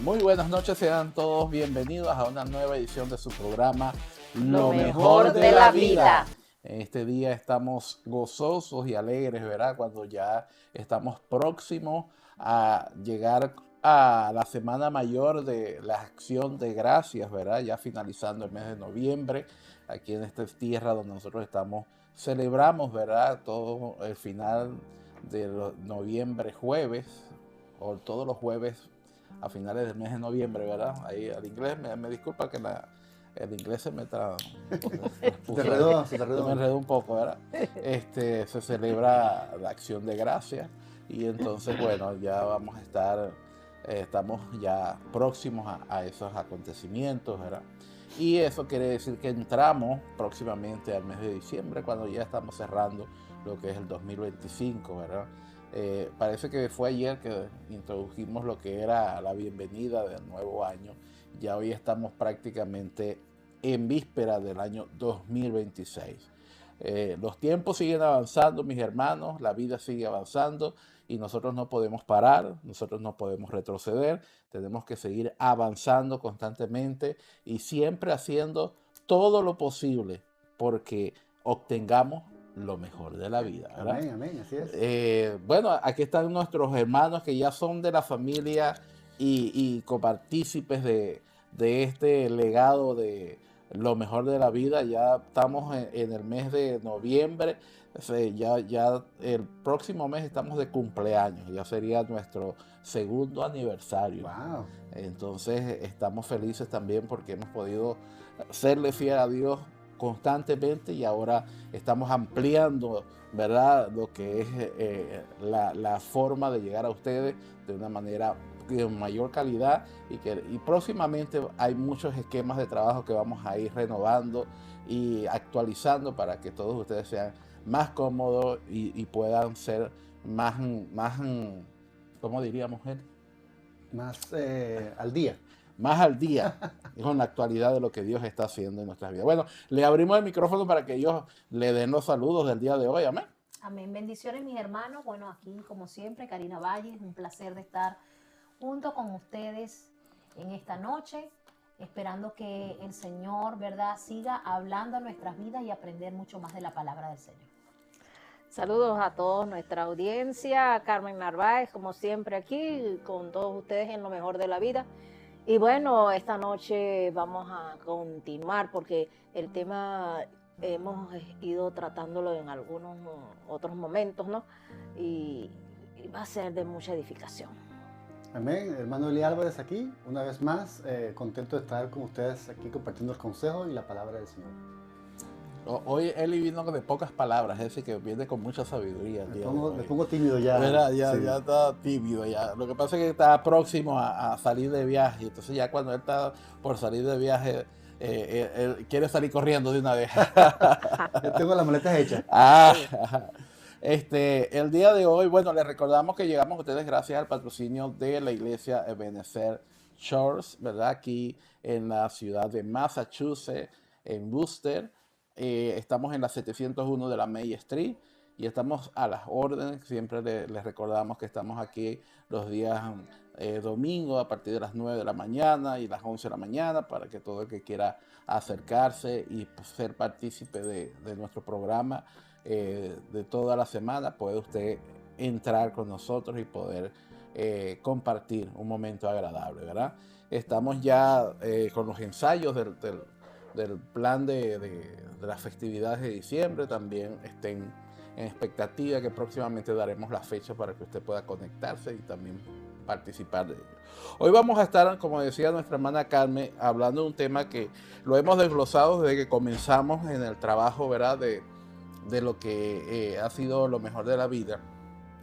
Muy buenas noches, sean todos bienvenidos a una nueva edición de su programa Lo mejor de la vida. En este día estamos gozosos y alegres, ¿verdad? Cuando ya estamos próximos a llegar a la Semana Mayor de la Acción de Gracias, ¿verdad? Ya finalizando el mes de noviembre, aquí en esta tierra donde nosotros estamos, celebramos, ¿verdad? Todo el final de noviembre, jueves, o todos los jueves a finales del mes de noviembre, ¿verdad? Ahí al inglés, me disculpa que el inglés se me enredó un poco, ¿verdad? Se celebra la Acción de Gracias y entonces, bueno, ya vamos a estar, estamos ya próximos a esos acontecimientos, ¿verdad? Y eso quiere decir que entramos próximamente al mes de diciembre, cuando ya estamos cerrando lo que es el 2025, ¿verdad? Parece que fue ayer que introdujimos lo que era la bienvenida del nuevo año. Ya hoy estamos prácticamente en víspera del año 2026. Los tiempos siguen avanzando, mis hermanos, la vida sigue avanzando y nosotros no podemos parar, nosotros no podemos retroceder, tenemos que seguir avanzando constantemente y siempre haciendo todo lo posible porque obtengamos lo mejor de la vida, ¿verdad? Amén, amén, así es. Bueno, aquí están nuestros hermanos que ya son de la familia y copartícipes de este legado de lo mejor de la vida. Ya estamos en el mes de noviembre, ya el próximo mes estamos de cumpleaños, ya sería nuestro segundo aniversario. Wow. Entonces estamos felices también porque hemos podido serle fiel a Dios constantemente y ahora estamos ampliando, ¿verdad?, lo que es la forma de llegar a ustedes de una manera de mayor calidad y próximamente hay muchos esquemas de trabajo que vamos a ir renovando y actualizando para que todos ustedes sean más cómodos y puedan ser más, ¿cómo diríamos él? Más al día. Más al día con la actualidad de lo que Dios está haciendo en nuestras vidas. Bueno, le abrimos el micrófono para que ellos le den los saludos del día de hoy. Amén. Amén. Bendiciones, mis hermanos. Bueno, aquí, como siempre, Karina Valle, es un placer de estar junto con ustedes en esta noche, esperando que el Señor, ¿verdad?, siga hablando a nuestras vidas y aprender mucho más de la palabra del Señor. Saludos a toda nuestra audiencia, Carmen Narváez, como siempre aquí, con todos ustedes en lo mejor de la vida. Y bueno, esta noche vamos a continuar porque el tema hemos ido tratándolo en algunos otros momentos, ¿no? Y va a ser de mucha edificación. Amén. Hermano Eli Álvarez aquí, una vez más, contento de estar con ustedes aquí compartiendo el consejo y la palabra del Señor. Hoy Eli vino de pocas palabras, es decir, que viene con mucha sabiduría. Me pongo tímido ya. Ya, sí. ya está tímido ya. Lo que pasa es que está próximo a salir de viaje, entonces ya cuando él está por salir de viaje, él quiere salir corriendo de una vez. Ya tengo las maletas hechas. El día de hoy, bueno, les recordamos que llegamos a ustedes gracias al patrocinio de la iglesia Ebenezer Church, ¿verdad? Aquí en la ciudad de Massachusetts, en Worcester. Estamos en la 701 de la May Street y estamos a las órdenes. Siempre les recordamos que estamos aquí los días domingos a partir de las 9 de la mañana y las 11 de la mañana para que todo el que quiera acercarse y ser partícipe de nuestro programa de toda la semana puede usted entrar con nosotros y poder compartir un momento agradable, ¿verdad? Estamos ya con los ensayos del plan de las festividades de diciembre. También estén en expectativa que próximamente daremos la fecha para que usted pueda conectarse y también participar de ello. Hoy vamos a estar, como decía nuestra hermana Carmen, hablando de un tema que lo hemos desglosado desde que comenzamos en el trabajo, ¿verdad?, de lo que ha sido lo mejor de la vida,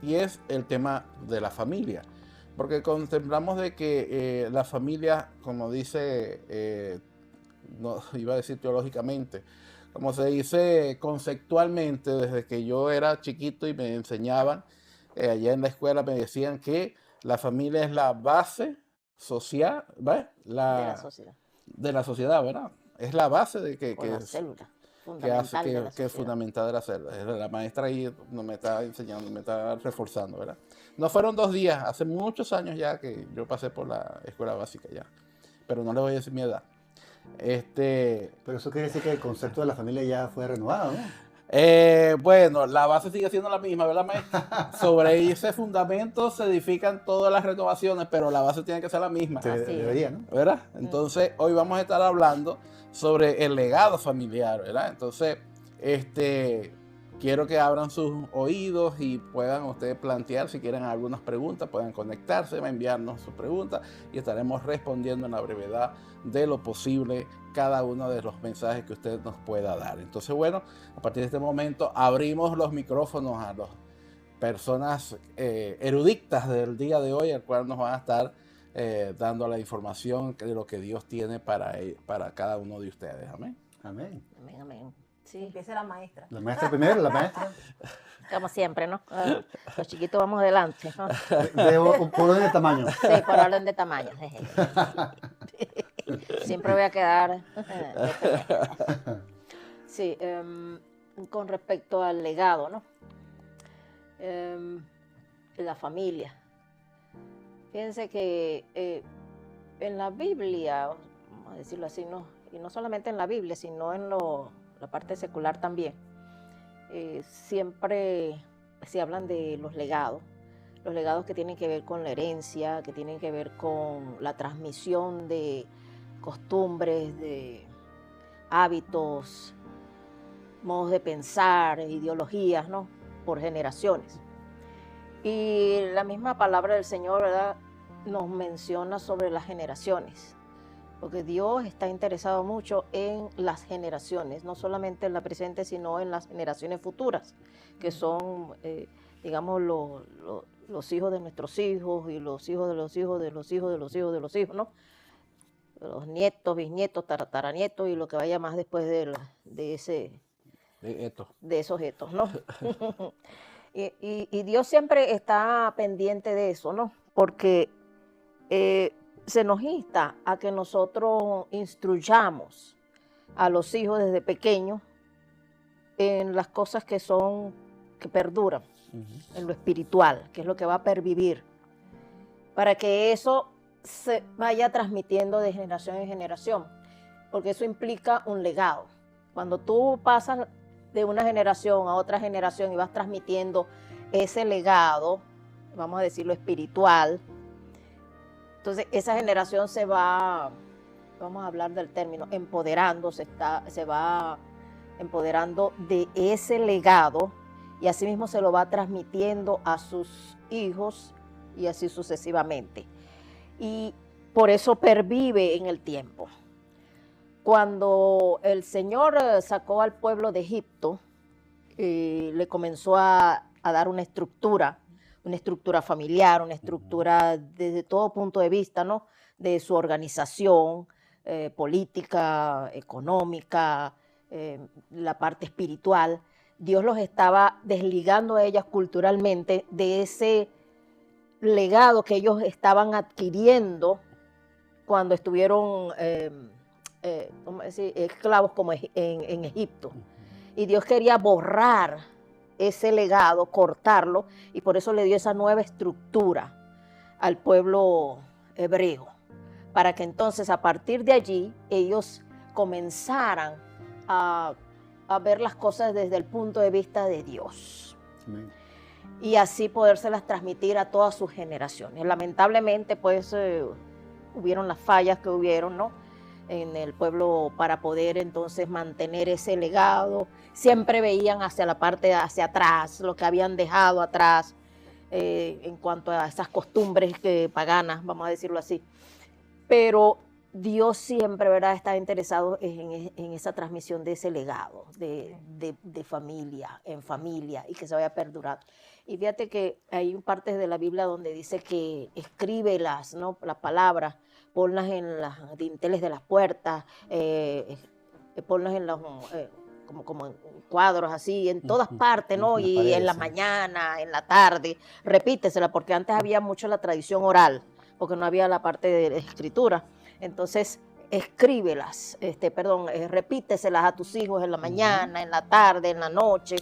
y es el tema de la familia. Porque contemplamos de que la familia, como dice, no iba a decir teológicamente, como se dice conceptualmente, desde que yo era chiquito y me enseñaban, allá en la escuela me decían que la familia es la base social, ¿verdad? De la sociedad. De la sociedad, ¿verdad? Es la base de La célula fundamental de la que es sociedad. fundamental hacer. La maestra ahí no me está enseñando, me está reforzando, ¿verdad? No fueron 2 días, hace muchos años ya que yo pasé por la escuela básica ya, pero no le voy a decir mi edad. Pero eso quiere decir que el concepto de la familia ya fue renovado, ¿no? Bueno, la base sigue siendo la misma, ¿verdad, maestro? Sobre ese fundamento se edifican todas las renovaciones, pero la base tiene que ser la misma, Así es. Debería, ¿no? ¿verdad? Entonces, hoy vamos a estar hablando sobre el legado familiar, ¿verdad? Entonces, quiero que abran sus oídos y puedan ustedes plantear, si quieren algunas preguntas, puedan conectarse, enviarnos sus preguntas y estaremos respondiendo en la brevedad de lo posible cada uno de los mensajes que usted nos pueda dar. Entonces, bueno, a partir de este momento abrimos los micrófonos a las personas eruditas del día de hoy, al cual nos van a estar dando la información de lo que Dios tiene para cada uno de ustedes. Amén. Amén. Amén, amén. Sí, Empiece la maestra. La maestra primero, la maestra. como siempre, ¿no? Los chiquitos vamos adelante, ¿no? Por orden de tamaño. Sí, por orden de tamaño. Siempre voy a quedar. Sí, con respecto al legado, ¿no? La familia. Fíjense que en la Biblia, vamos a decirlo así, ¿no? Y no solamente en la Biblia, sino en la parte secular también, siempre se hablan de los legados que tienen que ver con la herencia, que tienen que ver con la transmisión de costumbres, de hábitos, modos de pensar, ideologías, ¿no? Por generaciones. Y la misma palabra del Señor, ¿verdad?, nos menciona sobre las generaciones, porque Dios está interesado mucho en las generaciones, no solamente en la presente, sino en las generaciones futuras, que son, digamos, los hijos de nuestros hijos y los hijos de los hijos de los hijos de los hijos de los hijos, ¿no? Los nietos, bisnietos, tataranietos y lo que vaya más después de esos etos, ¿no? Y Dios siempre está pendiente de eso, ¿no? Porque se nos insta a que nosotros instruyamos a los hijos desde pequeños en las cosas que perduran, en lo espiritual, que es lo que va a pervivir, para que eso se vaya transmitiendo de generación en generación, porque eso implica un legado. Cuando tú pasas de una generación a otra generación y vas transmitiendo ese legado, vamos a decirlo espiritual, entonces esa generación se va, vamos a hablar del término, empoderando, se va empoderando de ese legado y asimismo se lo va transmitiendo a sus hijos y así sucesivamente. Y por eso pervive en el tiempo. Cuando el Señor sacó al pueblo de Egipto, le comenzó a dar una estructura familiar, una estructura desde todo punto de vista, ¿no? De su organización política, económica, la parte espiritual. Dios los estaba desligando a ellas culturalmente de ese legado que ellos estaban adquiriendo cuando estuvieron ¿cómo decir? Esclavos como en Egipto. Y Dios quería borrar ese legado, cortarlo, y por eso le dio esa nueva estructura al pueblo hebreo, para que entonces a partir de allí ellos comenzaran a ver las cosas desde el punto de vista de Dios. Amén. Y así podérselas transmitir a todas sus generaciones. Lamentablemente, pues, hubieron las fallas que hubieron, ¿no?, en el pueblo para poder entonces mantener ese legado. Siempre veían hacia la parte, hacia atrás, lo que habían dejado atrás en cuanto a esas costumbres paganas, vamos a decirlo así. Pero Dios siempre, ¿verdad?, está interesado en esa transmisión de ese legado de familia en familia y que se vaya perdurando. Y fíjate que hay partes de la Biblia donde dice que escríbelas, ¿no?, las palabras, ponlas en las dinteles de las puertas, ponlas en los, como en cuadros así, en todas partes, ¿no? En las Y paredes, en la sí. mañana, en la tarde, repítesela, porque antes había mucho la tradición oral, porque no había la parte de escritura. Entonces, escríbelas, repíteselas a tus hijos en la mañana, en la tarde, en la noche.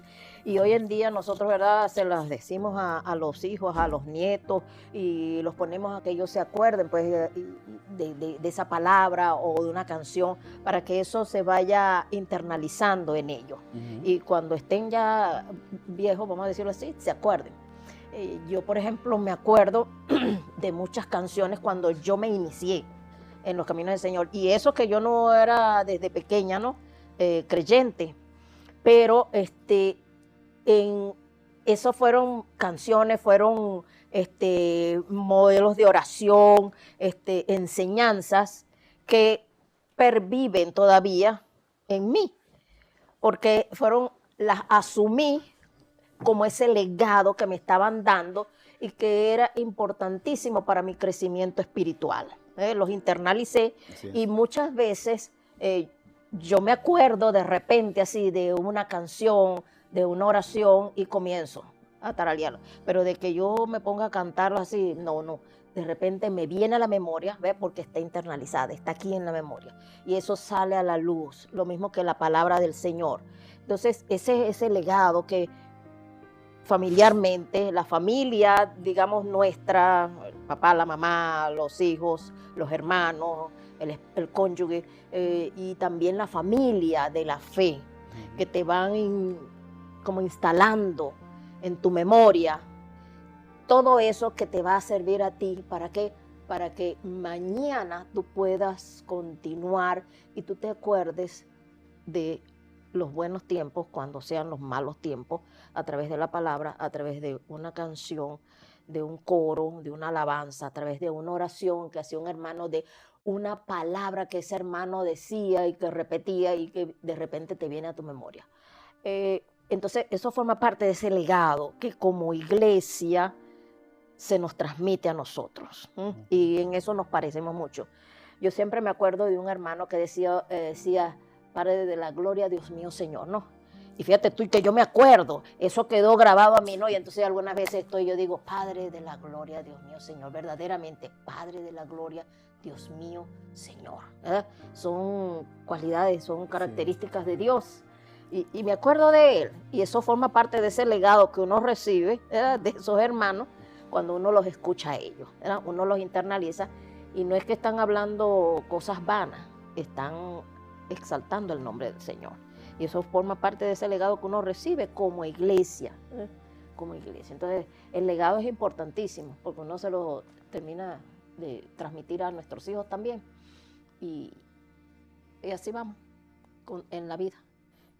Y hoy en día nosotros, ¿verdad?, se las decimos a los hijos, a los nietos, y los ponemos a que ellos se acuerden pues, de esa palabra o de una canción, para que eso se vaya internalizando en ellos. Y cuando estén ya viejos, vamos a decirlo así, se acuerden. Yo, por ejemplo, me acuerdo de muchas canciones cuando yo me inicié en los caminos del Señor. Y eso que yo no era desde pequeña, ¿no? Creyente. Pero eso fueron canciones, fueron modelos de oración, enseñanzas que perviven todavía en mí, porque las asumí como ese legado que me estaban dando y que era importantísimo para mi crecimiento espiritual. Los internalicé y muchas veces yo me acuerdo de repente así de una canción, de una oración y comienzo a tararearlo. Pero de que yo me ponga a cantarlo así, no. De repente me viene a la memoria, ¿ves? Porque está internalizada, está aquí en la memoria. Y eso sale a la luz, lo mismo que la palabra del Señor. Entonces, ese legado que familiarmente, la familia, digamos, nuestra, el papá, la mamá, los hijos, los hermanos, el cónyuge, y también la familia de la fe, que te van como instalando en tu memoria todo eso que te va a servir a ti. ¿Para qué? Para que mañana tú puedas continuar y tú te acuerdes de los buenos tiempos cuando sean los malos tiempos, a través de la palabra, a través de una canción, de un coro, de una alabanza, a través de una oración que hacía un hermano, de una palabra que ese hermano decía y que repetía y que de repente te viene a tu memoria. Entonces eso forma parte de ese legado que como iglesia se nos transmite a nosotros, y en eso nos parecemos mucho. Yo siempre me acuerdo de un hermano que decía Padre de la gloria, Dios mío, Señor, ¿no? Y fíjate tú que yo me acuerdo, eso quedó grabado a mí, ¿no? Y entonces algunas veces yo digo, Padre de la gloria, Dios mío, Señor, verdaderamente, Padre de la gloria, Dios mío, Señor. Son cualidades, son características de Dios. Y me acuerdo de él, y eso forma parte de ese legado que uno recibe, de esos hermanos, cuando uno los escucha a ellos, ¿verdad? Uno los internaliza, y no es que están hablando cosas vanas, están exaltando el nombre del Señor. Y eso forma parte de ese legado que uno recibe como iglesia. Como iglesia. Entonces, el legado es importantísimo, porque uno se lo termina de transmitir a nuestros hijos también. Y así vamos en la vida,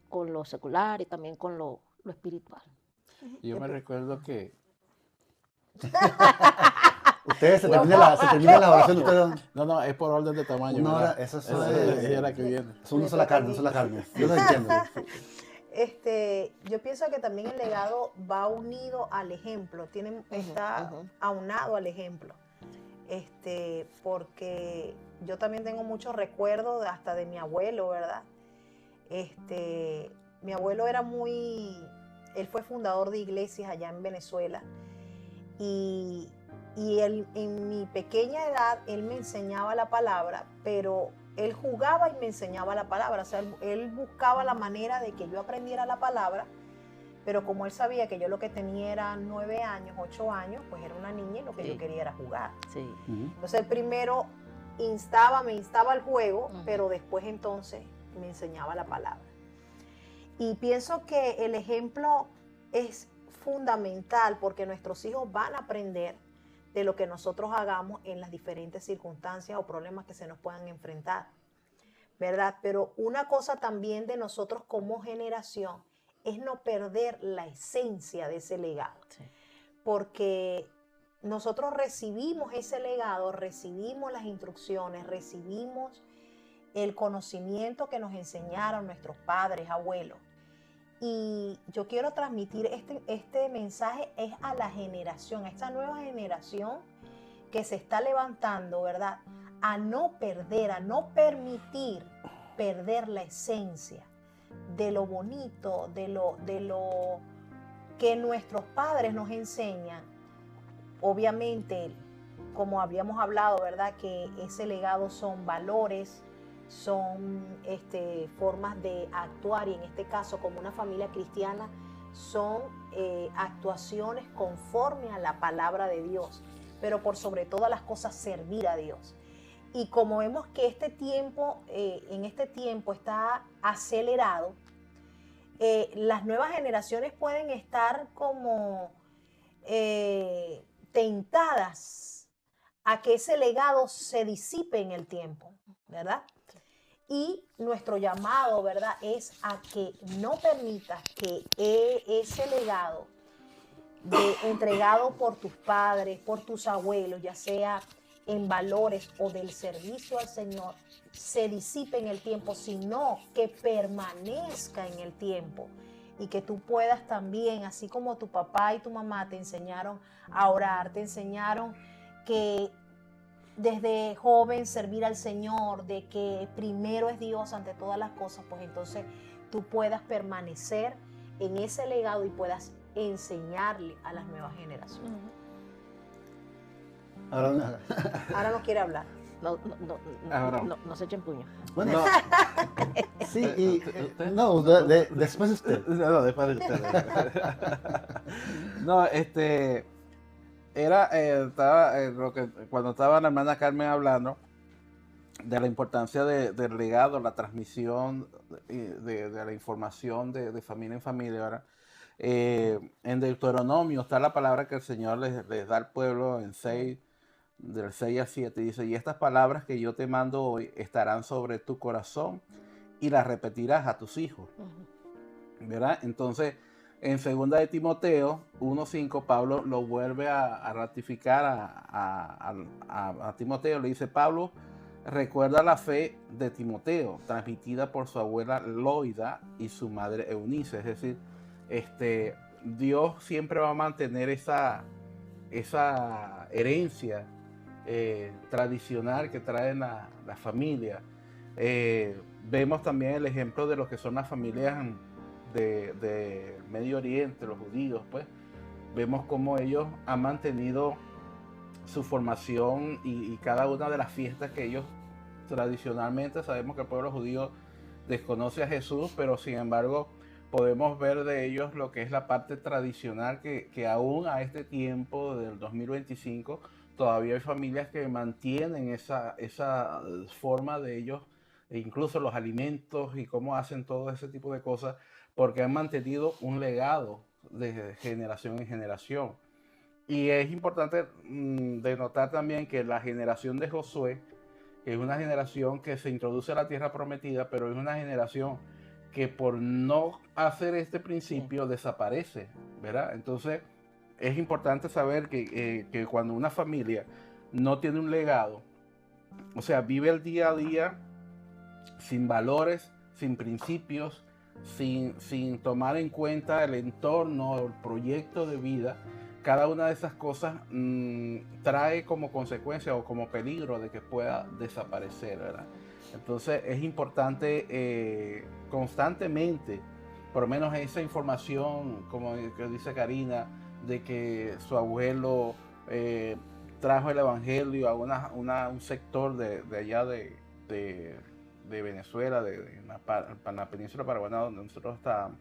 con lo secular y también con lo espiritual. Yo me recuerdo que... Ustedes se termina la oración. Ustedes... No, es por orden de tamaño. Una hora, eso es la que viene. Es una sola carne, Yo lo entiendo. Yo pienso que también el legado va unido al ejemplo, está aunado al ejemplo. Porque yo también tengo muchos recuerdos hasta de mi abuelo, ¿verdad? Mi abuelo él fue fundador de iglesias allá en Venezuela, y él, en mi pequeña edad, él me enseñaba la palabra, pero él jugaba y me enseñaba la palabra. O sea, él buscaba la manera de que yo aprendiera la palabra, pero como él sabía que yo lo que tenía era 9 años, 8 años, pues era una niña y lo que yo quería era jugar. Sí. Entonces, él primero me instaba al juego, pero después entonces me enseñaba la palabra. Y pienso que el ejemplo es fundamental, porque nuestros hijos van a aprender de lo que nosotros hagamos en las diferentes circunstancias o problemas que se nos puedan enfrentar, ¿verdad? Pero una cosa también de nosotros como generación es no perder la esencia de ese legado, porque nosotros recibimos ese legado, recibimos las instrucciones, recibimos el conocimiento que nos enseñaron nuestros padres, abuelos. Y yo quiero transmitir este mensaje es a la generación, a esta nueva generación que se está levantando, ¿verdad? A no perder, a no permitir perder la esencia de lo bonito, de lo que nuestros padres nos enseñan. Obviamente, como habíamos hablado, ¿verdad? Que ese legado son valores, son formas de actuar, y en este caso como una familia cristiana son actuaciones conforme a la palabra de Dios, pero por sobre todas las cosas servir a Dios. Y como vemos que en este tiempo está acelerado, las nuevas generaciones pueden estar como tentadas a que ese legado se disipe en el tiempo, ¿verdad? Y nuestro llamado, ¿verdad?, es a que no permitas que ese legado entregado por tus padres, por tus abuelos, ya sea en valores o del servicio al Señor, se disipe en el tiempo, sino que permanezca en el tiempo. Y que tú puedas también, así como tu papá y tu mamá te enseñaron a orar, te enseñaron que desde joven servir al Señor, de que primero es Dios ante todas las cosas, pues entonces tú puedas permanecer en ese legado y puedas enseñarle a las nuevas generaciones. Ahora no quiere hablar. No se echen puño. Bueno, No. sí, y ¿Usted? no, después usted. No, después de ustedes. No, cuando estaba la hermana Carmen hablando de la importancia del legado, la transmisión de la información de familia en familia, ¿verdad? En Deuteronomio está la palabra que el Señor les da al pueblo en 6, del 6 al 7, dice: y estas palabras que yo te mando hoy estarán sobre tu corazón y las repetirás a tus hijos, ¿verdad? Entonces, en 2 de Timoteo 1:5, Pablo lo vuelve a ratificar a Timoteo. Le dice: Pablo recuerda la fe de Timoteo, transmitida por su abuela Loida y su madre Eunice. Es decir, Dios siempre va a mantener esa herencia tradicional que trae la familia. Vemos también el ejemplo de lo que son las familias de Medio Oriente, los judíos, pues vemos cómo ellos han mantenido su formación y cada una de las fiestas que ellos tradicionalmente, sabemos que el pueblo judío desconoce a Jesús, pero sin embargo podemos ver de ellos lo que es la parte tradicional que aún a este tiempo del 2025 todavía hay familias que mantienen esa forma de ellos, e incluso los alimentos y cómo hacen todo ese tipo de cosas, porque han mantenido un legado de generación en generación. Y es importante denotar también que la generación de Josué, que es una generación que se introduce a la tierra prometida, pero es una generación que por no hacer este principio desaparece, ¿verdad? Entonces es importante saber que cuando una familia no tiene un legado, o sea, vive el día a día sin valores, sin principios, sin tomar en cuenta el entorno, el proyecto de vida, cada una de esas cosas trae como consecuencia o como peligro de que pueda desaparecer, ¿verdad? Entonces es importante constantemente, por lo menos esa información, como que dice Karina, de que su abuelo trajo el evangelio a un sector de allá de Venezuela, de la península paraguaya donde nosotros estábamos.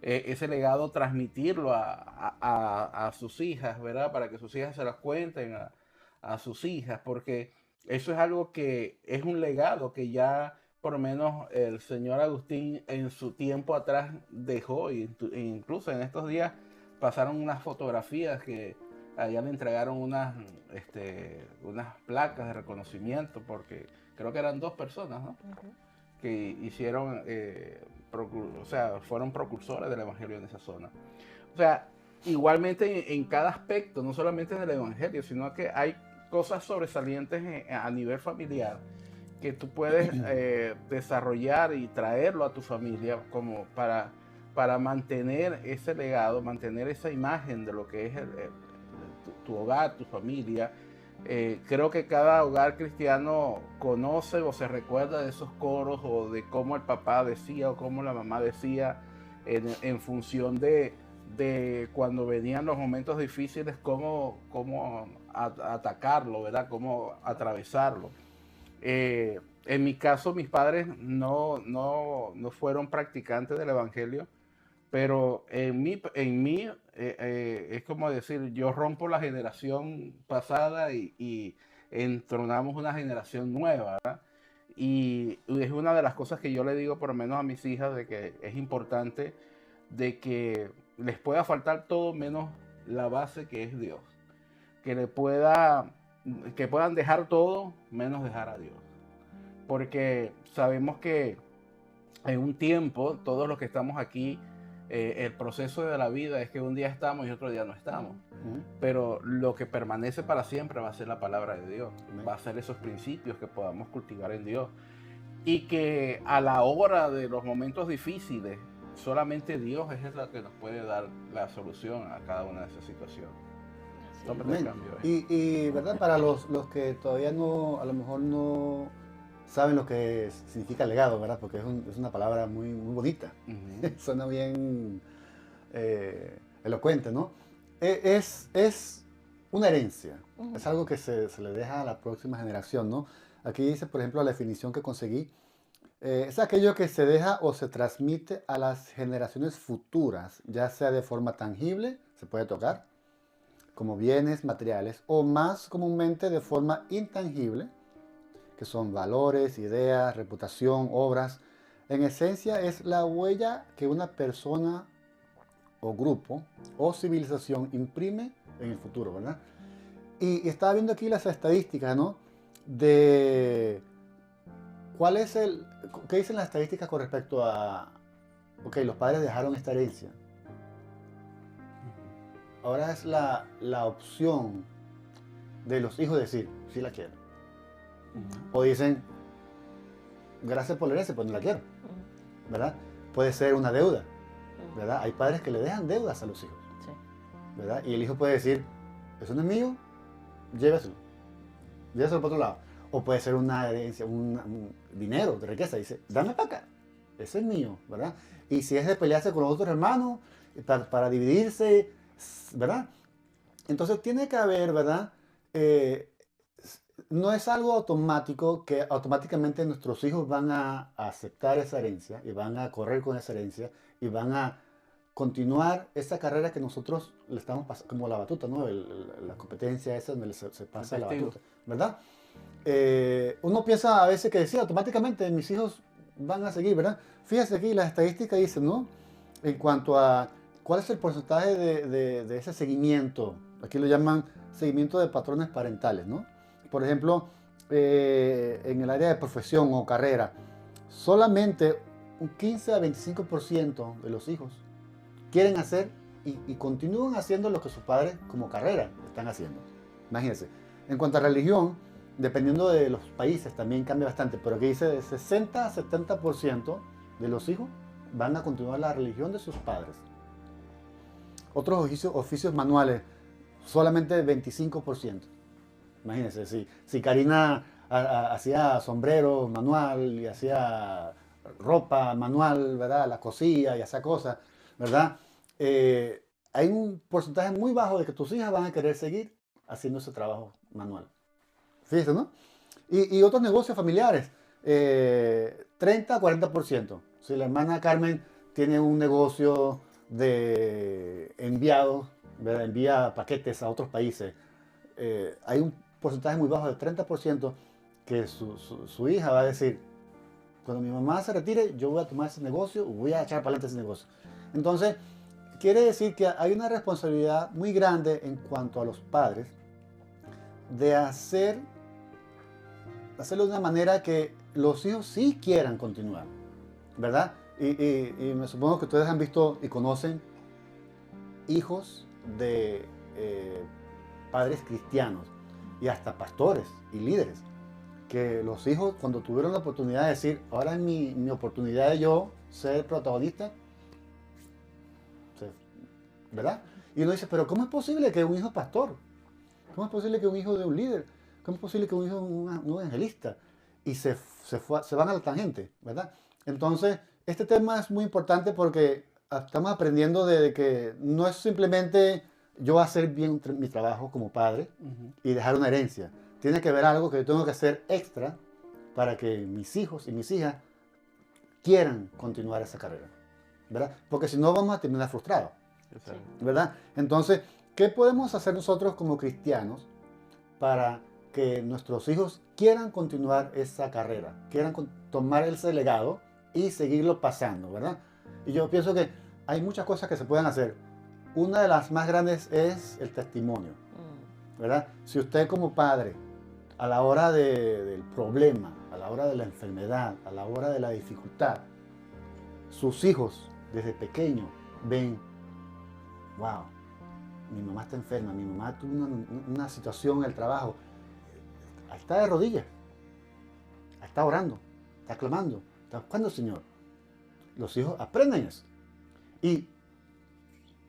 Ese legado transmitirlo a sus hijas, ¿verdad? Para que sus hijas se las cuenten a sus hijas, porque eso es algo que es un legado que ya por lo menos el señor Agustín en su tiempo atrás dejó, e incluso en estos días pasaron unas fotografías que allá le entregaron unas placas de reconocimiento, porque creo que eran 2 personas, ¿no? Que hicieron, fueron precursores del evangelio en esa zona. O sea, igualmente en cada aspecto, no solamente en el evangelio, sino que hay cosas sobresalientes a nivel familiar que tú puedes desarrollar y traerlo a tu familia como para mantener ese legado, mantener esa imagen de lo que es tu hogar, tu familia. Creo que cada hogar cristiano conoce o se recuerda de esos coros o de cómo el papá decía o cómo la mamá decía en función de cuando venían los momentos difíciles, cómo atacarlo, ¿verdad? Cómo atravesarlo. En mi caso, mis padres no fueron practicantes del Evangelio, pero es como decir, yo rompo la generación pasada y entronamos una generación nueva, ¿verdad? Y es una de las cosas que yo le digo por lo menos a mis hijas, de que es importante de que les pueda faltar todo menos la base que es Dios. Que que puedan dejar todo menos dejar a Dios. Porque sabemos que en un tiempo, todos los que estamos aquí, el proceso de la vida es que un día estamos y otro día no estamos. Pero lo que permanece para siempre va a ser la palabra de Dios. Va a ser esos principios que podamos cultivar en Dios. Y que a la hora de los momentos difíciles, solamente Dios es la que nos puede dar la solución a cada una de esas situaciones. Amén. Y verdad, para los que todavía no, a lo mejor no saben lo que significa legado, ¿verdad? Porque es una palabra muy, muy bonita. Suena bien elocuente, ¿no? Es una herencia. Es algo que se le deja a la próxima generación, ¿no? Aquí dice, por ejemplo, la definición que conseguí. Es aquello que se deja o se transmite a las generaciones futuras, ya sea de forma tangible, se puede tocar, como bienes materiales, o más comúnmente de forma intangible, que son valores, ideas, reputación, obras. En esencia es la huella que una persona o grupo o civilización imprime en el futuro, ¿verdad? Y estaba viendo aquí las estadísticas, ¿no? De ¿qué dicen las estadísticas con respecto a, ok, los padres dejaron esta herencia? Ahora es la opción de los hijos decir, sí la quiero. O dicen, gracias por la herencia, pues no la quiero, ¿verdad? Puede ser una deuda, ¿verdad? Hay padres que le dejan deudas a los hijos, ¿verdad? Y el hijo puede decir, eso no es mío, lléveselo para otro lado. O puede ser una herencia, un dinero de riqueza, dice, dame para acá, ese es mío, ¿verdad? Y si es de pelearse con los otros hermanos, para dividirse, ¿verdad? Entonces tiene que haber, ¿verdad? No es algo automático que automáticamente nuestros hijos van a aceptar esa herencia y van a correr con esa herencia y van a continuar esa carrera que nosotros le estamos pasando, como la batuta, ¿no? La competencia esa donde se pasa la batuta, ¿verdad? Uno piensa a veces que decía automáticamente mis hijos van a seguir, ¿verdad? Fíjese aquí, las estadísticas dicen, ¿no? En cuanto a cuál es el porcentaje de ese seguimiento, aquí lo llaman seguimiento de patrones parentales, ¿no? Por ejemplo, en el área de profesión o carrera, solamente un 15 a 25% de los hijos quieren hacer y continúan haciendo lo que sus padres como carrera están haciendo. Imagínense. En cuanto a religión, dependiendo de los países también cambia bastante, pero aquí dice de 60 a 70% de los hijos van a continuar la religión de sus padres. Otros oficios manuales, solamente 25%. Imagínense, si Karina hacía sombrero manual y hacía ropa manual, ¿verdad? La cosía y hacía cosas, ¿verdad? Hay un porcentaje muy bajo de que tus hijas van a querer seguir haciendo ese trabajo manual. Fíjate, ¿no? Y otros negocios familiares, 30 a 40%. Si la hermana Carmen tiene un negocio de enviados, ¿verdad? Envía paquetes a otros países, hay un porcentaje muy bajo del 30% que su hija va a decir, cuando mi mamá se retire, yo voy a tomar ese negocio, voy a echar para adelante ese negocio. Entonces, quiere decir que hay una responsabilidad muy grande en cuanto a los padres de hacerlo de una manera que los hijos sí quieran continuar, ¿verdad? Y me supongo que ustedes han visto y conocen hijos de padres cristianos y hasta pastores y líderes, que los hijos cuando tuvieron la oportunidad de decir, ahora es mi oportunidad de yo ser protagonista, ¿verdad? Y uno dice, pero ¿cómo es posible que un hijo pastor? ¿Cómo es posible que un hijo de un líder? ¿Cómo es posible que un hijo de un evangelista? Y se van a la tangente, ¿verdad? Entonces, este tema es muy importante porque estamos aprendiendo de que no es simplemente yo hacer bien mi trabajo como padre y dejar una herencia. Tiene que haber algo que yo tengo que hacer extra para que mis hijos y mis hijas quieran continuar esa carrera, ¿verdad? Porque si no vamos a terminar frustrados, Exacto. ¿verdad? Entonces, ¿qué podemos hacer nosotros como cristianos para que nuestros hijos quieran continuar esa carrera, quieran tomar ese legado y seguirlo pasando, ¿verdad? Y yo pienso que hay muchas cosas que se pueden hacer. Una de las más grandes es el testimonio, ¿verdad? Si usted como padre, a la hora del problema, a la hora de la enfermedad, a la hora de la dificultad, sus hijos desde pequeños ven, wow, mi mamá está enferma, mi mamá tuvo una situación en el trabajo, ahí está de rodillas, ahí está orando, está clamando, está buscando al Señor. Los hijos aprenden eso. Y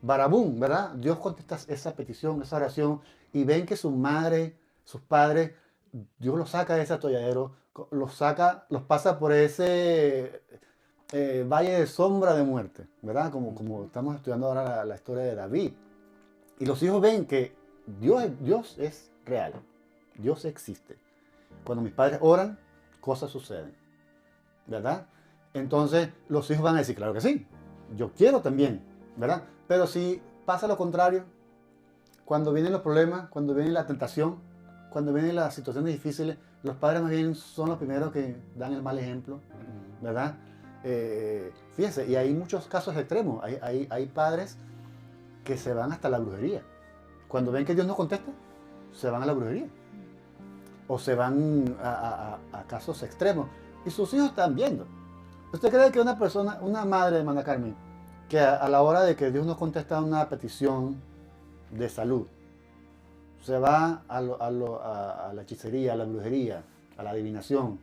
barabum, ¿verdad? Dios contesta esa petición, esa oración, y ven que su madre, sus padres, Dios los saca de ese atolladero, los saca, los pasa por ese valle de sombra de muerte, ¿verdad? Como estamos estudiando ahora la historia de David. Y los hijos ven que Dios es real, Dios existe. Cuando mis padres oran, cosas suceden, ¿verdad? Entonces los hijos van a decir, claro que sí, yo quiero también, ¿verdad? Pero si pasa lo contrario, cuando vienen los problemas, cuando viene la tentación, cuando vienen las situaciones difíciles, los padres más bien son los primeros que dan el mal ejemplo, ¿verdad? Fíjense, y hay muchos casos extremos. Hay padres que se van hasta la brujería. Cuando ven que Dios no contesta, se van a la brujería. O se van a casos extremos. Y sus hijos están viendo. ¿Usted cree que una persona, una madre, hermana Carmen, que a la hora de que Dios no contesta una petición de salud, se va a la hechicería, a la brujería, a la adivinación?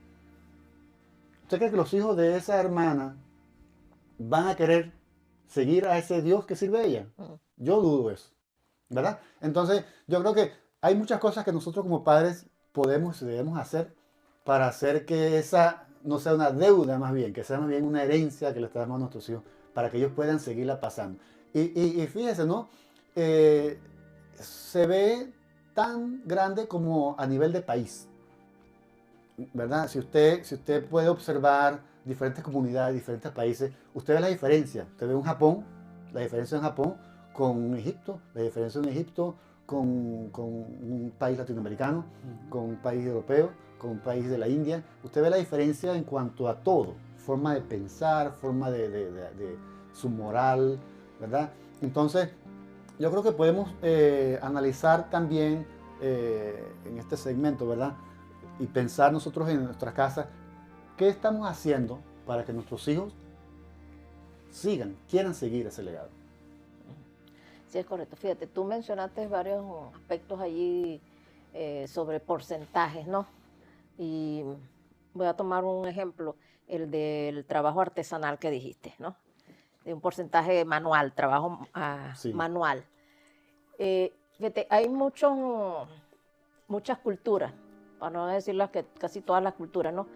¿Usted cree que los hijos de esa hermana van a querer seguir a ese Dios que sirve a ella? Yo dudo eso, ¿verdad? Entonces, yo creo que hay muchas cosas que nosotros como padres podemos y debemos hacer para hacer que esa no sea una deuda más bien, que sea más bien una herencia que le damos a nuestros hijos, para que ellos puedan seguirla pasando. Y fíjese, ¿no? Se ve tan grande como a nivel de país, ¿verdad? Si usted puede observar diferentes comunidades, diferentes países, usted ve la diferencia. Usted ve un Japón, la diferencia en Japón con Egipto, la diferencia en Egipto con un país latinoamericano, con un país europeo, con un país de la India. Usted ve la diferencia en cuanto a todo, forma de pensar, forma de su moral, ¿verdad? Entonces, yo creo que podemos analizar también en este segmento, ¿verdad? Y pensar nosotros en nuestra casa, ¿qué estamos haciendo para que nuestros hijos quieran seguir ese legado? Sí, es correcto. Fíjate, tú mencionaste varios aspectos allí sobre porcentajes, ¿no? Y voy a tomar un ejemplo, el del trabajo artesanal que dijiste, ¿no? De un porcentaje manual, trabajo Sí. manual. Fíjate, hay muchas culturas, para no decir que casi todas las culturas, ¿no?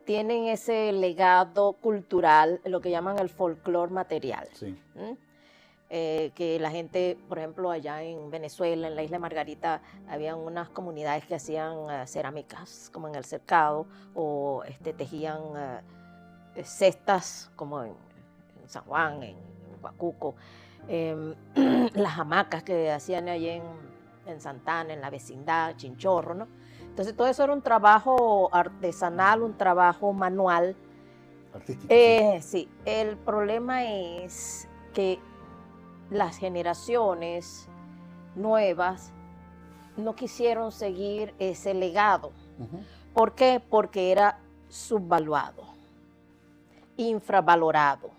Tienen ese legado cultural, lo que llaman el folclore material. Sí. Que la gente, por ejemplo, allá en Venezuela, en la isla de Margarita, había unas comunidades que hacían cerámicas, como en el cercado, o tejían cestas, como en San Juan, en Huacuco, las hamacas que hacían allá en Santana, en la vecindad, Chinchorro, ¿no? Entonces todo eso era un trabajo artesanal, un trabajo manual. Artístico. Sí, el problema es que las generaciones nuevas no quisieron seguir ese legado. Uh-huh. ¿Por qué? Porque era subvaluado, infravalorado.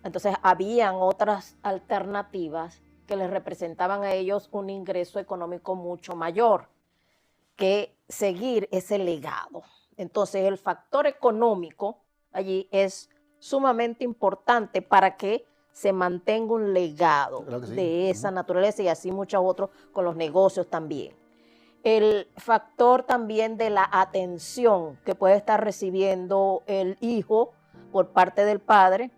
Entonces habían otras alternativas que les representaban a ellos un ingreso económico mucho mayor que seguir ese legado. Entonces el factor económico allí es sumamente importante para que se mantenga un legado Claro que sí. de esa naturaleza, y así muchos otros con los negocios también. El factor también de la atención que puede estar recibiendo el hijo por parte del padre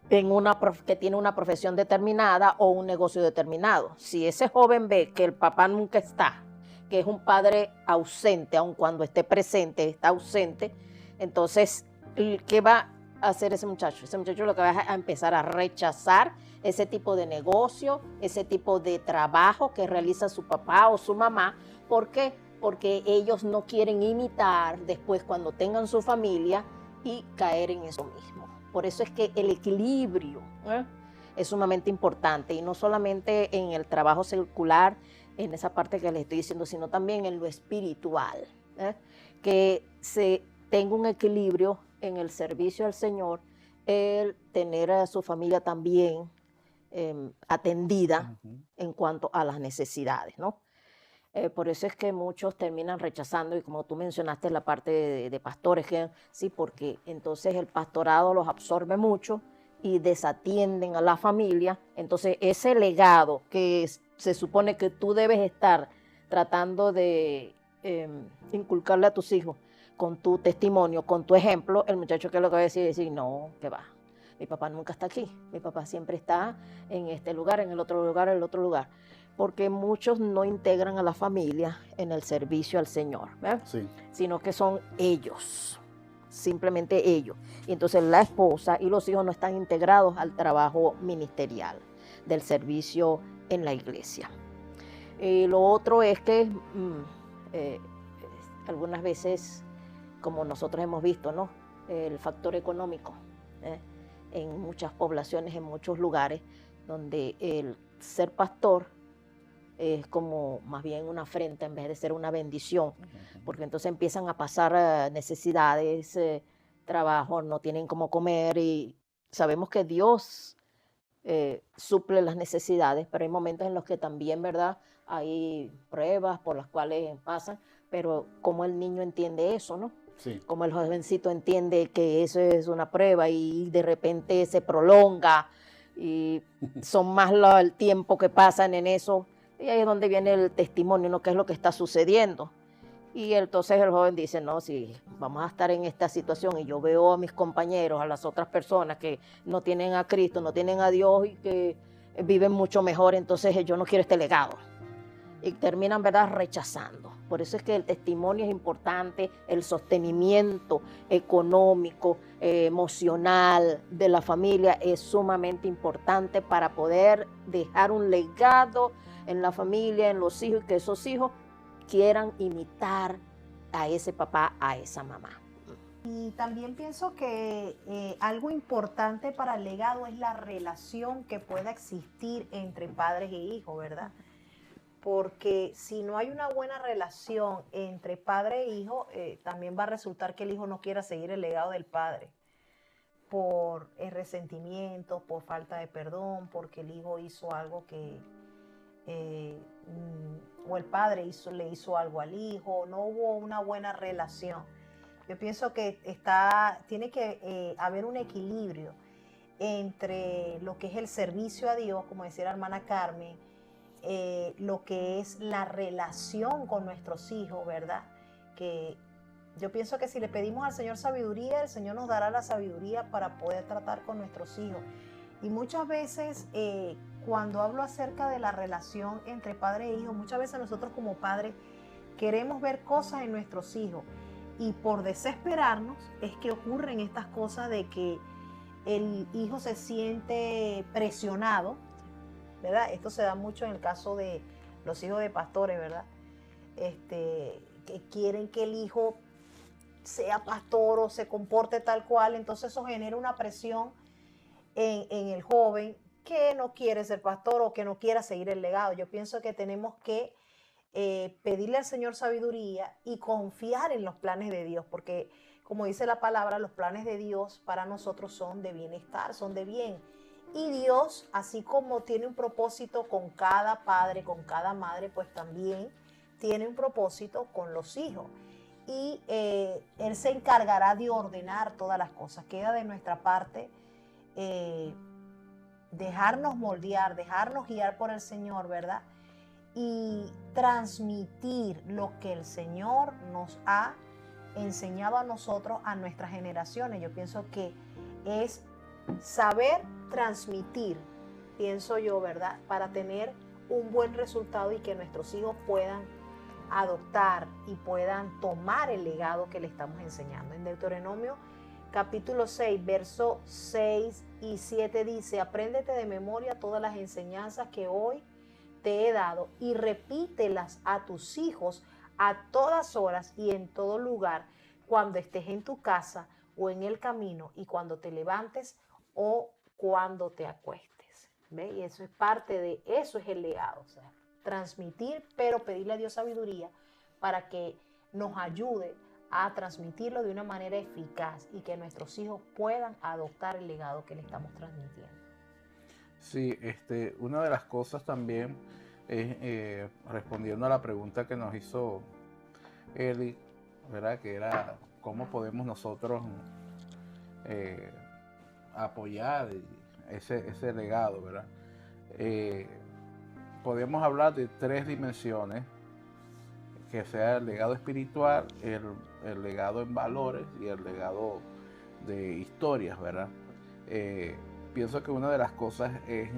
que tiene una profesión determinada o un negocio determinado. Si ese joven ve que el papá nunca está, que es un padre ausente, aun cuando esté presente, está ausente. Entonces, ¿qué va a hacer ese muchacho? Ese muchacho lo que va a empezar a rechazar ese tipo de negocio, ese tipo de trabajo que realiza su papá o su mamá. ¿Por qué? Porque ellos no quieren imitar después cuando tengan su familia y caer en eso mismo. Por eso es que el equilibrio es sumamente importante, y no solamente en el trabajo secular, en esa parte que les estoy diciendo, sino también en lo espiritual, que se tenga un equilibrio en el servicio al Señor, el tener a su familia también atendida en cuanto a las necesidades, ¿no? Por eso es que muchos terminan rechazando, y como tú mencionaste la parte de pastores, que sí, porque entonces el pastorado los absorbe mucho y desatienden a la familia. Entonces ese legado que se supone que tú debes estar tratando de inculcarle a tus hijos con tu testimonio, con tu ejemplo, el muchacho que lo que va a decir, no, que va. Mi papá nunca está aquí, mi papá siempre está en este lugar, en el otro lugar, en el otro lugar. Porque muchos no integran a la familia en el servicio al Señor, Sí. sino que son ellos, simplemente ellos. Y entonces la esposa y los hijos no están integrados al trabajo ministerial del servicio en la iglesia. Lo otro es que algunas veces, como nosotros hemos visto, ¿no? El factor económico, en muchas poblaciones, en muchos lugares, donde el ser pastor es como más bien una afrenta en vez de ser una bendición, porque entonces empiezan a pasar necesidades, trabajo, no tienen cómo comer, y sabemos que Dios suple las necesidades, pero hay momentos en los que también, ¿verdad? Hay pruebas por las cuales pasan, pero ¿cómo el niño entiende eso, no? Sí. Como el jovencito entiende que eso es una prueba y de repente se prolonga y son más el tiempo que pasan en eso. Y ahí es donde viene el testimonio, ¿no? ¿Qué es lo que está sucediendo? Y entonces el joven dice, no, si vamos a estar en esta situación y yo veo a mis compañeros, a las otras personas que no tienen a Cristo, no tienen a Dios y que viven mucho mejor, entonces yo no quiero este legado. Y terminan, ¿verdad?, rechazando. Por eso es que el testimonio es importante, el sostenimiento económico, emocional de la familia es sumamente importante para poder dejar un legado en la familia, en los hijos, y que esos hijos quieran imitar a ese papá, a esa mamá. Y también pienso que algo importante para el legado es la relación que pueda existir entre padres e hijos, ¿verdad? Porque si no hay una buena relación entre padre e hijo, también va a resultar que el hijo no quiera seguir el legado del padre por el resentimiento, por falta de perdón, porque el hijo hizo algo que, o el padre le hizo algo al hijo, no hubo una buena relación. Yo pienso que tiene que haber un equilibrio entre lo que es el servicio a Dios, como decía la hermana Carmen, lo que es la relación con nuestros hijos, ¿verdad? Que yo pienso que si le pedimos al Señor sabiduría, el Señor nos dará la sabiduría para poder tratar con nuestros hijos. Y muchas veces, cuando hablo acerca de la relación entre padre e hijo, muchas veces nosotros como padres queremos ver cosas en nuestros hijos, y por desesperarnos es que ocurren estas cosas de que el hijo se siente presionado, ¿verdad? Esto se da mucho en el caso de los hijos de pastores, ¿verdad? Que quieren que el hijo sea pastor o se comporte tal cual, entonces eso genera una presión en el joven que no quiere ser pastor o que no quiera seguir el legado. Yo pienso que tenemos que pedirle al Señor sabiduría y confiar en los planes de Dios, porque como dice la palabra, los planes de Dios para nosotros son de bienestar, son de bien. Y Dios, así como tiene un propósito con cada padre, con cada madre, pues también tiene un propósito con los hijos. Y Él se encargará de ordenar todas las cosas. Queda de nuestra parte dejarnos moldear, dejarnos guiar por el Señor, ¿verdad? Y transmitir lo que el Señor nos ha enseñado a nosotros, a nuestras generaciones. Yo pienso que es saber transmitir, pienso yo, ¿verdad? Para tener un buen resultado y que nuestros hijos puedan adoptar y puedan tomar el legado que le estamos enseñando. En Deuteronomio capítulo 6, versos 6 y 7 dice: apréndete de memoria todas las enseñanzas que hoy te he dado y repítelas a tus hijos a todas horas y en todo lugar, cuando estés en tu casa o en el camino y cuando te levantes o cuando te acuestes. ¿Ve? Y eso es parte de, eso es el legado, o sea, transmitir, pero pedirle a Dios sabiduría para que nos ayude a transmitirlo de una manera eficaz y que nuestros hijos puedan adoptar el legado que le estamos transmitiendo. Sí, una de las cosas también es, respondiendo a la pregunta que nos hizo Eli, ¿verdad? Que era cómo podemos nosotros apoyar ese legado, ¿verdad? Podemos hablar de 3 dimensiones, que sea el legado espiritual, el legado en valores y el legado de historias, ¿verdad? Pienso que una de las cosas es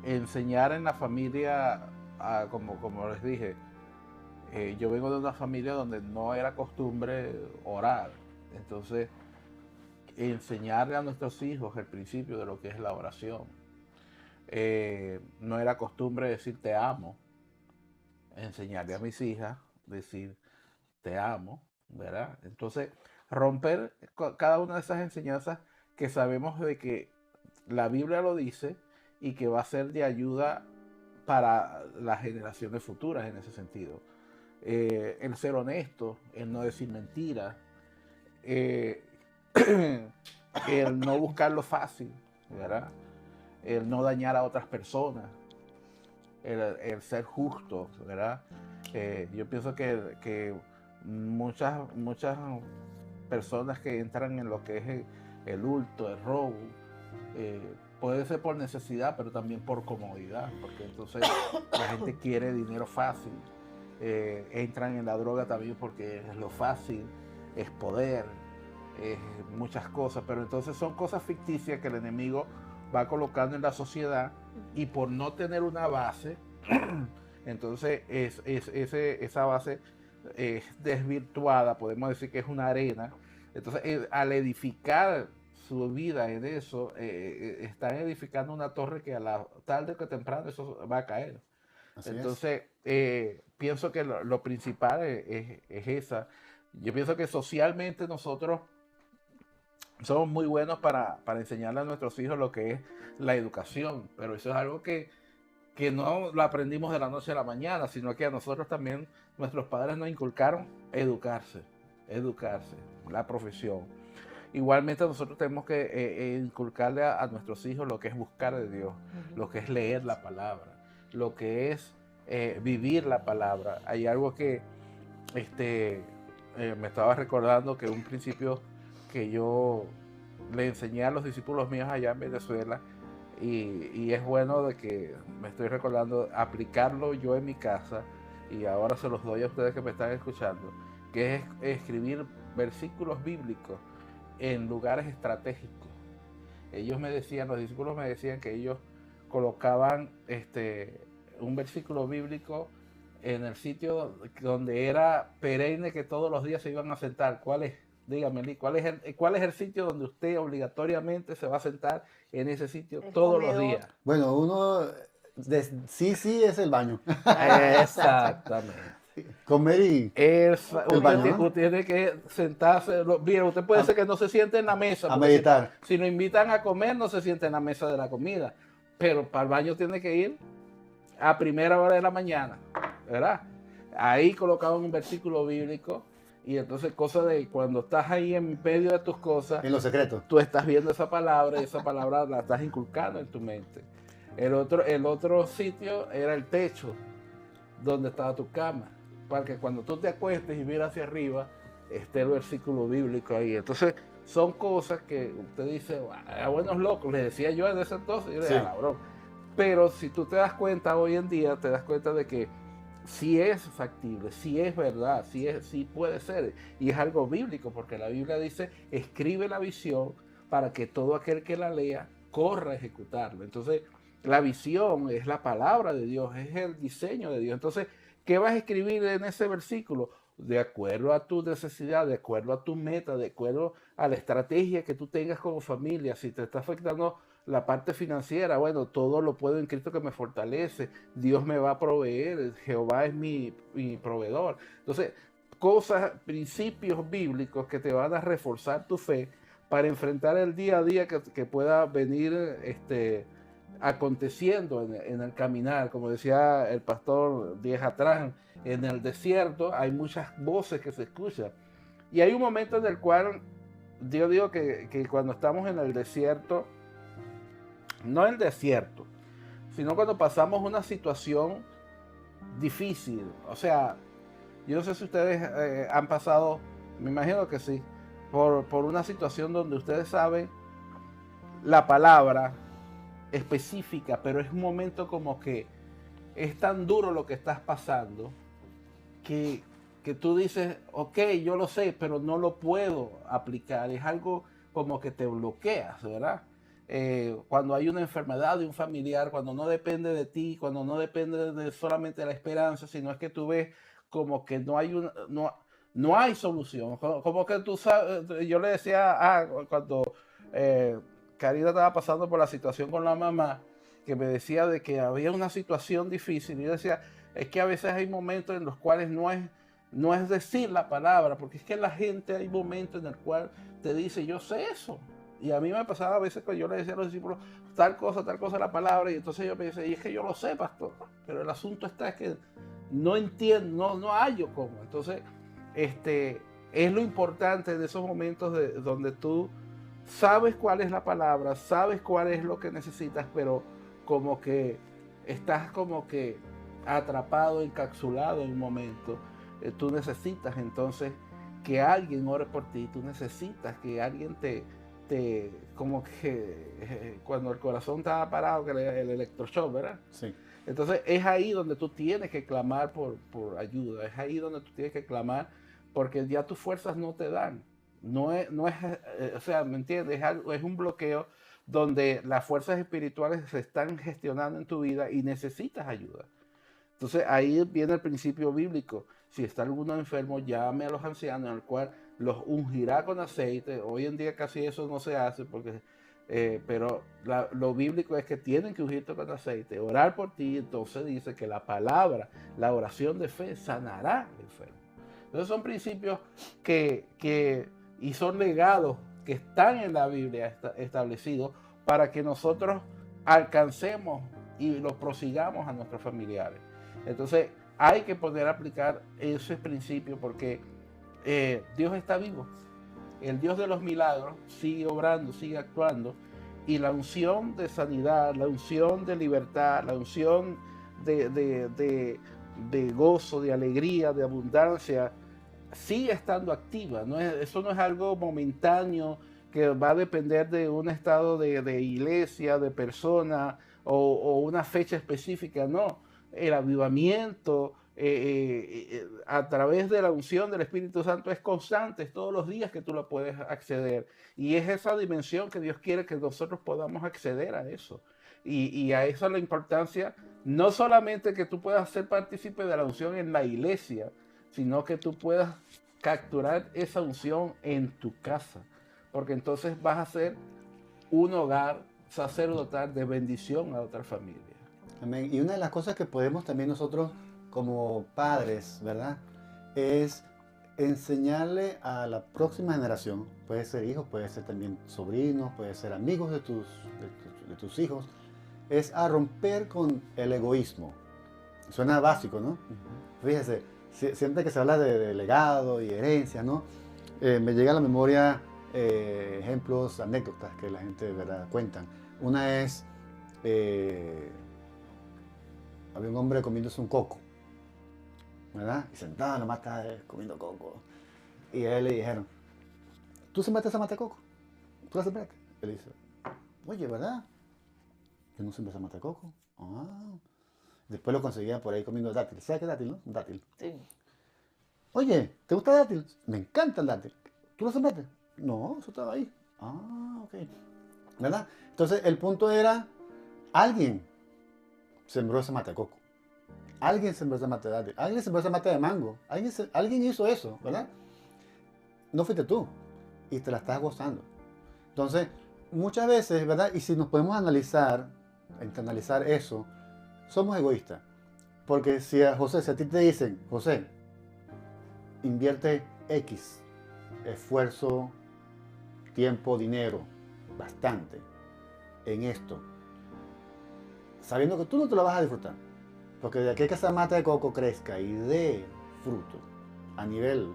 enseñar en la familia, como les dije, yo vengo de una familia donde no era costumbre orar, entonces enseñarle a nuestros hijos el principio de lo que es la oración. No era costumbre decir te amo, enseñarle a mis hijas decir te amo, ¿verdad? Entonces romper cada una de esas enseñanzas que sabemos de que la Biblia lo dice y que va a ser de ayuda para las generaciones futuras en ese sentido. El ser honesto, el no decir mentiras, el no buscar lo fácil, ¿verdad? El no dañar a otras personas, el ser justo, ¿verdad? Yo pienso que muchas personas que entran en lo que es el hurto, el robo, puede ser por necesidad, pero también por comodidad, porque entonces la gente quiere dinero fácil. Entran en la droga también porque es lo fácil, es poder, es muchas cosas, pero entonces son cosas ficticias que el enemigo va colocando en la sociedad y por no tener una base, entonces esa base es desvirtuada, podemos decir que es una arena. Entonces al edificar su vida en eso, están edificando una torre que a la tarde que temprano eso va a caer. Así Entonces, pienso que lo principal es esa. Yo pienso que socialmente nosotros somos muy buenos para enseñarle a nuestros hijos lo que es la educación, pero eso es algo que no lo aprendimos de la noche a la mañana, sino que a nosotros también nuestros padres nos inculcaron educarse, la profesión. Igualmente nosotros tenemos que inculcarle a nuestros hijos lo que es buscar de Dios, lo que es leer la palabra, lo que es vivir la palabra. Hay algo que me estaba recordando que un principio que yo le enseñé a los discípulos míos allá en Venezuela, y es bueno de que me estoy recordando aplicarlo yo en mi casa, y ahora se los doy a ustedes que me están escuchando, que es escribir versículos bíblicos en lugares estratégicos. Los discípulos me decían que ellos colocaban un versículo bíblico en el sitio donde era perenne que todos los días se iban a sentar. ¿Cuál es? Dígame, ¿cuál es el sitio donde usted obligatoriamente se va a sentar en ese sitio todos los días? Bueno, uno sí es el baño. Exactamente. Comer y Usted tiene que sentarse. Bien, usted puede ser que no se siente en la mesa. A meditar. Si lo invitan a comer, no se siente en la mesa de la comida. Pero para el baño tiene que ir a primera hora de la mañana, ¿verdad? Ahí colocado un versículo bíblico. Y entonces, cosa de cuando estás ahí en medio de tus cosas, en lo secreto, tú estás viendo esa palabra y esa palabra la estás inculcando en tu mente. El otro sitio era el techo, donde estaba tu cama, para que cuando tú te acuestes y miras hacia arriba, esté el versículo bíblico ahí. Entonces, son cosas que usted dice, a buenos locos, les decía yo en ese entonces, yo le decía, broma. Pero si tú te das cuenta hoy en día, te das cuenta de que sí es factible, sí es verdad, sí puede ser. Y es algo bíblico, porque la Biblia dice, escribe la visión para que todo aquel que la lea corra a ejecutarlo. Entonces, la visión es la palabra de Dios, es el diseño de Dios. Entonces, ¿qué vas a escribir en ese versículo? De acuerdo a tu necesidad, de acuerdo a tu meta, de acuerdo a la estrategia que tú tengas como familia. Si te está afectando la parte financiera, bueno, todo lo puedo en Cristo que me fortalece. Dios me va a proveer, Jehová es mi proveedor. Entonces, cosas, principios bíblicos que te van a reforzar tu fe para enfrentar el día a día que pueda venir aconteciendo en el caminar. Como decía el pastor días atrás, en el desierto hay muchas voces que se escuchan. Y hay un momento en el cual yo digo que cuando estamos en el desierto, no el desierto, sino cuando pasamos una situación difícil. O sea, yo no sé si ustedes han pasado, me imagino que sí, por una situación donde ustedes saben la palabra específica, pero es un momento como que es tan duro lo que estás pasando que tú dices, ok, yo lo sé, pero no lo puedo aplicar. Es algo como que te bloqueas, ¿verdad? Cuando hay una enfermedad de un familiar, cuando no depende de ti, cuando no depende de solamente la esperanza, sino es que tú ves como que no hay no hay solución. Como que tú sabes, yo le decía, cuando Karina estaba pasando por la situación con la mamá, que me decía de que había una situación difícil, y yo decía, es que a veces hay momentos en los cuales no es decir la palabra, porque es que la gente, hay momentos en el cual te dice, yo sé eso. Y a mí me pasaba a veces cuando yo le decía a los discípulos, tal cosa la palabra, y entonces yo me decía, y es que yo lo sé, pastor, pero el asunto está es que no entiendo, no hallo cómo. Entonces, es lo importante de esos momentos donde tú sabes cuál es la palabra, sabes cuál es lo que necesitas, pero como que estás como que atrapado, encapsulado en un momento. Tú necesitas entonces que alguien ore por ti, tú necesitas que alguien como que cuando el corazón estaba parado, que el electroshock, ¿verdad? Sí. Entonces es ahí donde tú tienes que clamar por ayuda, es ahí donde tú tienes que clamar porque ya tus fuerzas no te dan. No es, o sea, ¿me entiendes? Es un bloqueo donde las fuerzas espirituales se están gestionando en tu vida y necesitas ayuda. Entonces ahí viene el principio bíblico. Si está alguno enfermo, llame a los ancianos, en el cual los ungirá con aceite. Hoy en día casi eso no se hace, pero lo bíblico es que tienen que ungirte con aceite, orar por ti. Entonces dice que la palabra, la oración de fe sanará al enfermo. Entonces son principios y son legados que están en la Biblia establecidos para que nosotros alcancemos y los prosigamos a nuestros familiares. Entonces hay que poder aplicar ese principio porque Dios está vivo. El Dios de los milagros sigue obrando, sigue actuando. Y la unción de sanidad, la unción de libertad, la unción de gozo, de alegría, de abundancia, sigue estando activa. Eso no es algo momentáneo que va a depender de un estado de iglesia, de persona o una fecha específica. No, el avivamiento a través de la unción del Espíritu Santo es constante, es todos los días que tú lo puedes acceder. Y es esa dimensión que Dios quiere que nosotros podamos acceder a eso. Y a eso la importancia, no solamente que tú puedas ser partícipe de la unción en la iglesia, sino que tú puedas capturar esa unción en tu casa, porque entonces vas a ser un hogar sacerdotal de bendición a otra familia. Amén. Y una de las cosas que podemos también nosotros como padres, ¿verdad? Es enseñarle a la próxima generación, puede ser hijos, puede ser también sobrinos, puede ser amigos de tus hijos, es a romper con el egoísmo. Suena básico, ¿no? Fíjese, siempre que se habla de legado y herencia, ¿no? Me llega a la memoria ejemplos, anécdotas que la gente, ¿verdad?, cuentan. Una es, había un hombre comiéndose un coco, ¿verdad? Y sentado en la mata comiendo coco. Y a él le dijeron, ¿tú sembraste esa mata de coco? ¿Tú la sembraste? Él dice, oye, ¿verdad? Yo no sembré esa mata de coco. Ah. Después lo conseguían por ahí comiendo dátil. ¿Sabes qué es dátil, no? Un dátil. Sí. Oye, ¿te gusta el dátil? Me encanta el dátil. ¿Tú lo sembraste? No, eso estaba ahí. Ah, ok. ¿Verdad? Entonces, el punto era, alguien sembró esa mata de coco. Alguien sembró esa mata de dátil, alguien sembró esa mata de mango, alguien hizo eso, ¿verdad? No fuiste tú y te la estás gozando. Entonces, muchas veces, ¿verdad? Y si nos podemos analizar eso, somos egoístas. Porque si a ti te dicen, José, invierte X, esfuerzo, tiempo, dinero, bastante, en esto, sabiendo que tú no te lo vas a disfrutar. Porque de aquí a que esa mata de coco crezca y dé fruto a nivel,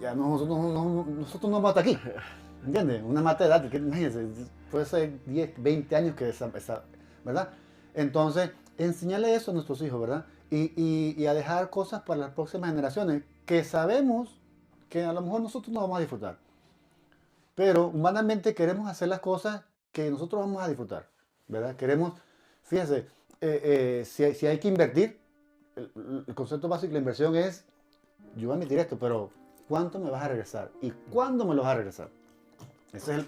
ya nosotros no vamos hasta aquí, ¿entiendes? Una mata de dátil, que imagínense, puede ser 10, 20 años que ¿verdad? Entonces, enseñarle eso a nuestros hijos, ¿verdad? Y a dejar cosas para las próximas generaciones que sabemos que a lo mejor nosotros no vamos a disfrutar. Pero humanamente queremos hacer las cosas que nosotros vamos a disfrutar, ¿verdad? Queremos, fíjense, si hay que invertir, el concepto básico de la inversión es, yo voy a emitir esto, pero ¿cuánto me vas a regresar? ¿Y cuándo me lo vas a regresar? Esos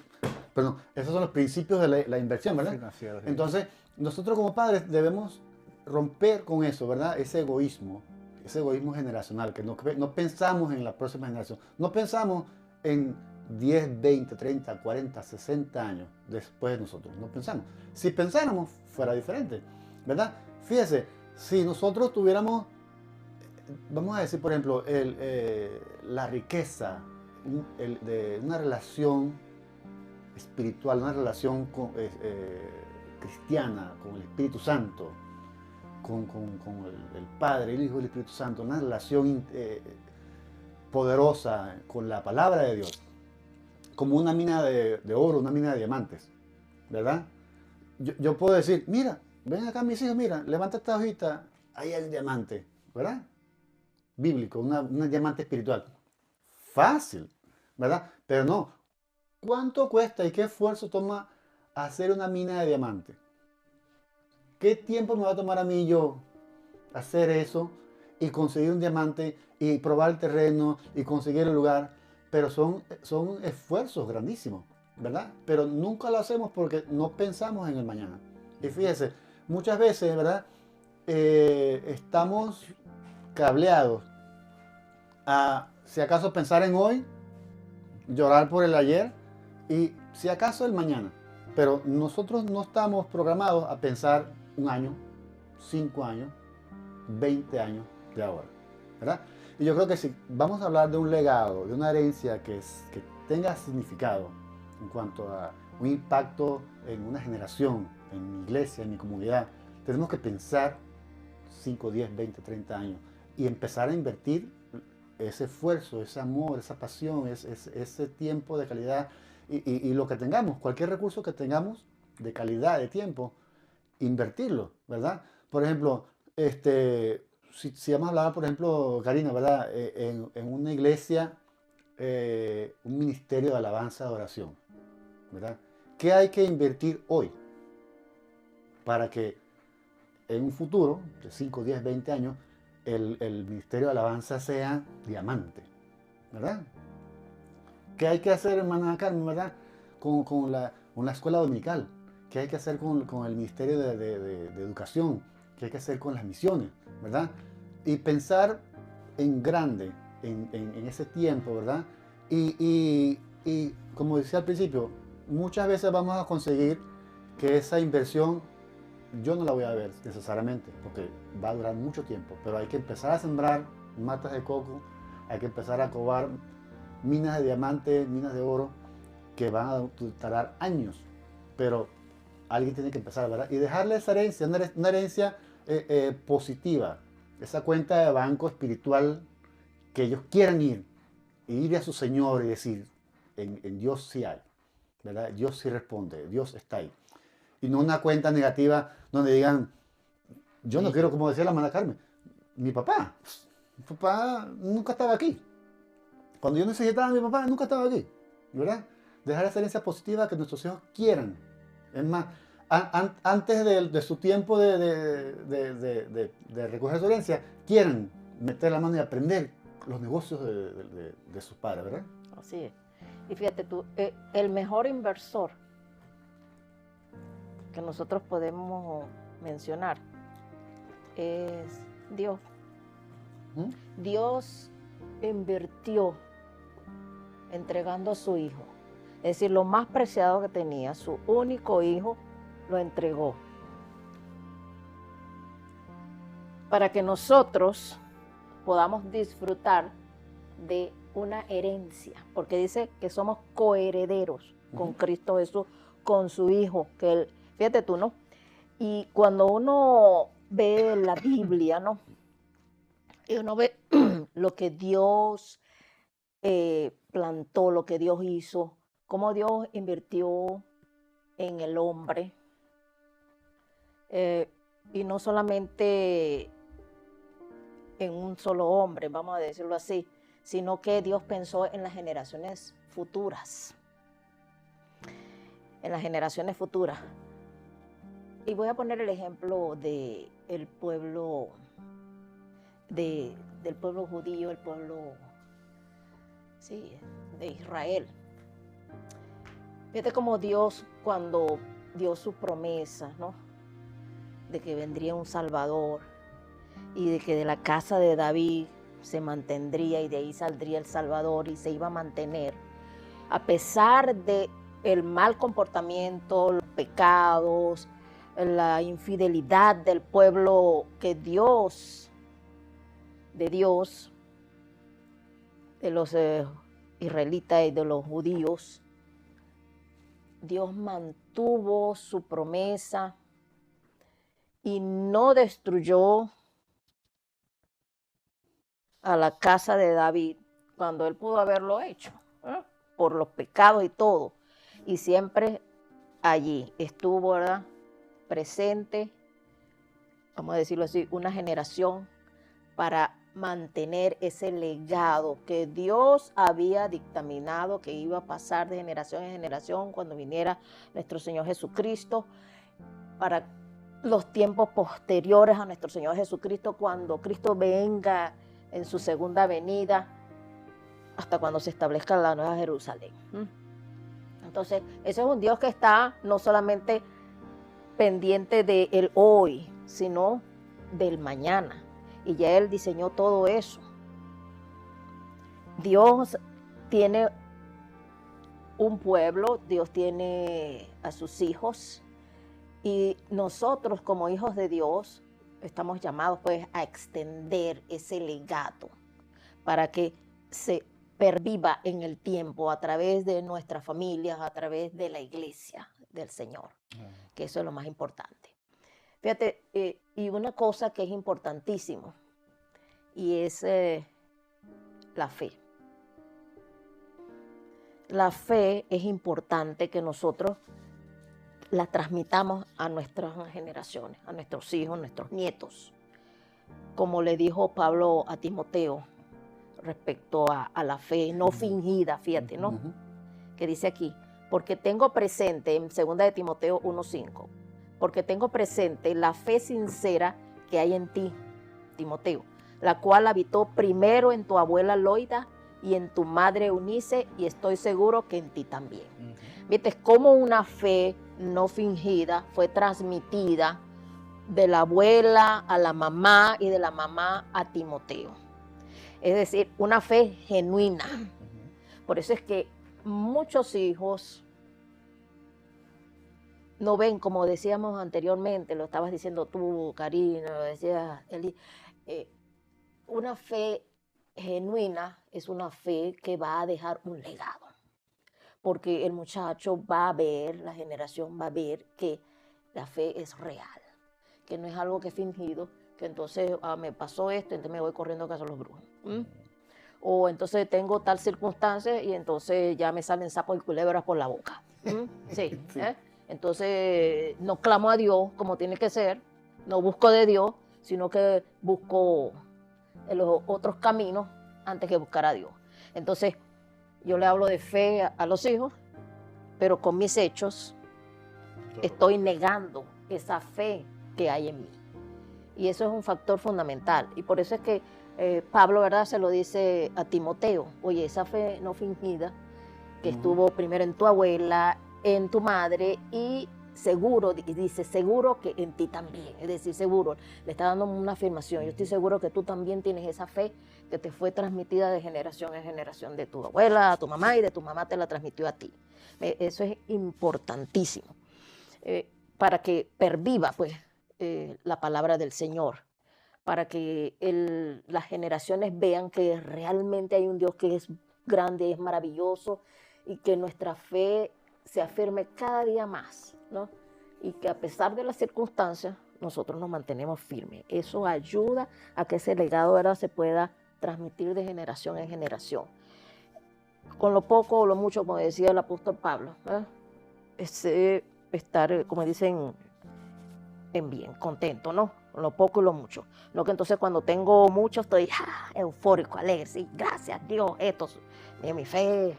son los principios de la inversión, ¿verdad? Financiero, sí. Entonces, nosotros como padres debemos romper con eso, ¿verdad? Ese egoísmo generacional, que no pensamos en la próxima generación, no pensamos en 10, 20, 30, 40, 60 años después de nosotros, no pensamos. Si pensáramos, fuera diferente, ¿verdad? Fíjese, si nosotros tuviéramos, vamos a decir, por ejemplo, la riqueza de una relación espiritual, una relación cristiana con el Espíritu Santo, con el Padre, el Hijo y el Espíritu Santo, una relación poderosa con la palabra de Dios, como una mina de oro, una mina de diamantes, ¿verdad? Yo puedo decir, mira, ven acá mis hijos, mira, levanta esta hojita, ahí hay un diamante, ¿verdad? Bíblico, una diamante espiritual. Fácil, ¿verdad? Pero no, ¿cuánto cuesta y qué esfuerzo toma hacer una mina de diamante? ¿Qué tiempo me va a tomar a mí yo hacer eso y conseguir un diamante y probar el terreno y conseguir el lugar? Pero son esfuerzos grandísimos, ¿verdad? Pero nunca lo hacemos porque no pensamos en el mañana. Y fíjese, muchas veces, ¿verdad? Estamos cableados a, si acaso, pensar en hoy, llorar por el ayer y si acaso el mañana. Pero nosotros no estamos programados a pensar un año, 5 años, 20 años de ahora, ¿verdad? Y yo creo que si vamos a hablar de un legado, de una herencia que tenga significado en cuanto a un impacto en una generación, en mi iglesia, en mi comunidad, tenemos que pensar 5, 10, 20, 30 años y empezar a invertir ese esfuerzo, ese amor, esa pasión, ese tiempo de calidad y lo que tengamos, cualquier recurso que tengamos de calidad, de tiempo, invertirlo, ¿verdad? Por ejemplo, si vamos a hablar, por ejemplo, Karina, ¿verdad? En una iglesia, un ministerio de alabanza, de oración, ¿verdad? ¿Qué hay que invertir hoy para que en un futuro, de 5, 10, 20 años, el ministerio de alabanza sea diamante, ¿verdad? ¿Qué hay que hacer, hermana Carmen, verdad? Con la escuela dominical. ¿Qué hay que hacer con el ministerio de educación? ¿Qué hay que hacer con las misiones, verdad? Y pensar en grande, en ese tiempo, ¿verdad? Y como decía al principio, muchas veces vamos a conseguir que esa inversión yo no la voy a ver necesariamente, porque va a durar mucho tiempo, pero hay que empezar a sembrar matas de coco, hay que empezar a cobar minas de diamantes, minas de oro, que van a tardar años, pero alguien tiene que empezar, ¿verdad? Y dejarle esa herencia, una herencia positiva, esa cuenta de banco espiritual que ellos quieran ir a su Señor y decir, en Dios sí hay, ¿verdad? Dios sí responde, Dios está ahí. Y no una cuenta negativa donde digan, yo no quiero, como decía la hermana Carmen, mi papá nunca estaba aquí. Cuando yo necesitaba a mi papá, nunca estaba aquí, ¿verdad? Dejar esa herencia positiva que nuestros hijos quieran. Es más, antes de su tiempo de recoger su herencia, quieran meter la mano y aprender los negocios de sus padres, ¿verdad? Así es. Y fíjate tú, el mejor inversor que nosotros podemos mencionar es Dios. ¿Mm? Dios invirtió entregando a su hijo. Es decir, lo más preciado que tenía, su único hijo, lo entregó. Para que nosotros podamos disfrutar de una herencia, porque dice que somos coherederos con Cristo Jesús, con su Hijo, que él, fíjate tú, ¿no? Y cuando uno ve la Biblia, ¿no? Y uno ve lo que Dios plantó, lo que Dios hizo, cómo Dios invirtió en el hombre, y no solamente en un solo hombre, vamos a decirlo así, sino que Dios pensó en las generaciones futuras. En las generaciones futuras. Y voy a poner el ejemplo del pueblo, del pueblo judío, el pueblo, sí, de Israel. Fíjate cómo Dios, cuando dio su promesa, ¿no? De que vendría un Salvador y de que de la casa de David se mantendría y de ahí saldría el Salvador y se iba a mantener. A pesar de el mal comportamiento, los pecados, la infidelidad del pueblo de Dios, de los israelitas y de los judíos, Dios mantuvo su promesa y no destruyó a la casa de David cuando él pudo haberlo hecho, por los pecados y todo. Y siempre allí estuvo, ¿verdad?, presente, vamos a decirlo así, una generación para mantener ese legado que Dios había dictaminado que iba a pasar de generación en generación cuando viniera nuestro Señor Jesucristo, para los tiempos posteriores a nuestro Señor Jesucristo, cuando Cristo venga en su segunda venida, hasta cuando se establezca la Nueva Jerusalén. Entonces, ese es un Dios que está no solamente pendiente del hoy, sino del mañana. Y ya Él diseñó todo eso. Dios tiene un pueblo, Dios tiene a sus hijos, y nosotros como hijos de Dios estamos llamados pues a extender ese legado para que se perviva en el tiempo a través de nuestras familias, a través de la iglesia del Señor, que eso es lo más importante. Fíjate, y una cosa que es importantísimo, y es la fe. La fe es importante que nosotros la transmitamos a nuestras generaciones, a nuestros hijos, a nuestros nietos. Como le dijo Pablo a Timoteo respecto a la fe no fingida, fíjate, ¿no? Que dice aquí, porque tengo presente, en 2 de Timoteo 1:5, porque tengo presente la fe sincera que hay en ti, Timoteo, la cual habitó primero en tu abuela Loida y en tu madre Eunice, y estoy seguro que en ti también. ¿Viste cómo una fe no fingida fue transmitida de la abuela a la mamá y de la mamá a Timoteo? Es decir, una fe genuina. Por eso es que muchos hijos no ven, como decíamos anteriormente, lo estabas diciendo tú, Karina, lo decía Eli, una fe genuina es una fe que va a dejar un legado, porque el muchacho va a ver, la generación va a ver que la fe es real, que no es algo que es fingido, que entonces me pasó esto, entonces me voy corriendo a casa de los brujos. O entonces tengo tal circunstancia y entonces ya me salen sapos y culebras por la boca. Sí. Sí. Entonces no clamo a Dios como tiene que ser, no busco de Dios, sino que busco los otros caminos antes que buscar a Dios. Entonces yo le hablo de fe a los hijos, pero con mis hechos estoy negando esa fe que hay en mí. Y eso es un factor fundamental. Y por eso es que Pablo, ¿verdad?, se lo dice a Timoteo. Oye, esa fe no fingida, que estuvo primero en tu abuela, en tu madre, y seguro, y dice seguro que en ti también, es decir, seguro, le está dando una afirmación, yo estoy seguro que tú también tienes esa fe que te fue transmitida de generación en generación, de tu abuela a tu mamá y de tu mamá te la transmitió a ti. Eso es importantísimo, para que perviva pues la palabra del Señor, para que las generaciones vean que realmente hay un Dios que es grande, es maravilloso, y que nuestra fe se afirme cada día más, ¿no? Y que a pesar de las circunstancias, nosotros nos mantenemos firmes. Eso ayuda a que ese legado ahora se pueda transmitir de generación en generación. Con lo poco o lo mucho, como decía el apóstol Pablo, ¿eh? Estar, como dicen, en bien, contento, ¿no? Con lo poco y lo mucho. No que entonces cuando tengo mucho estoy eufórico, alegre, sí, gracias Dios, esto es mi fe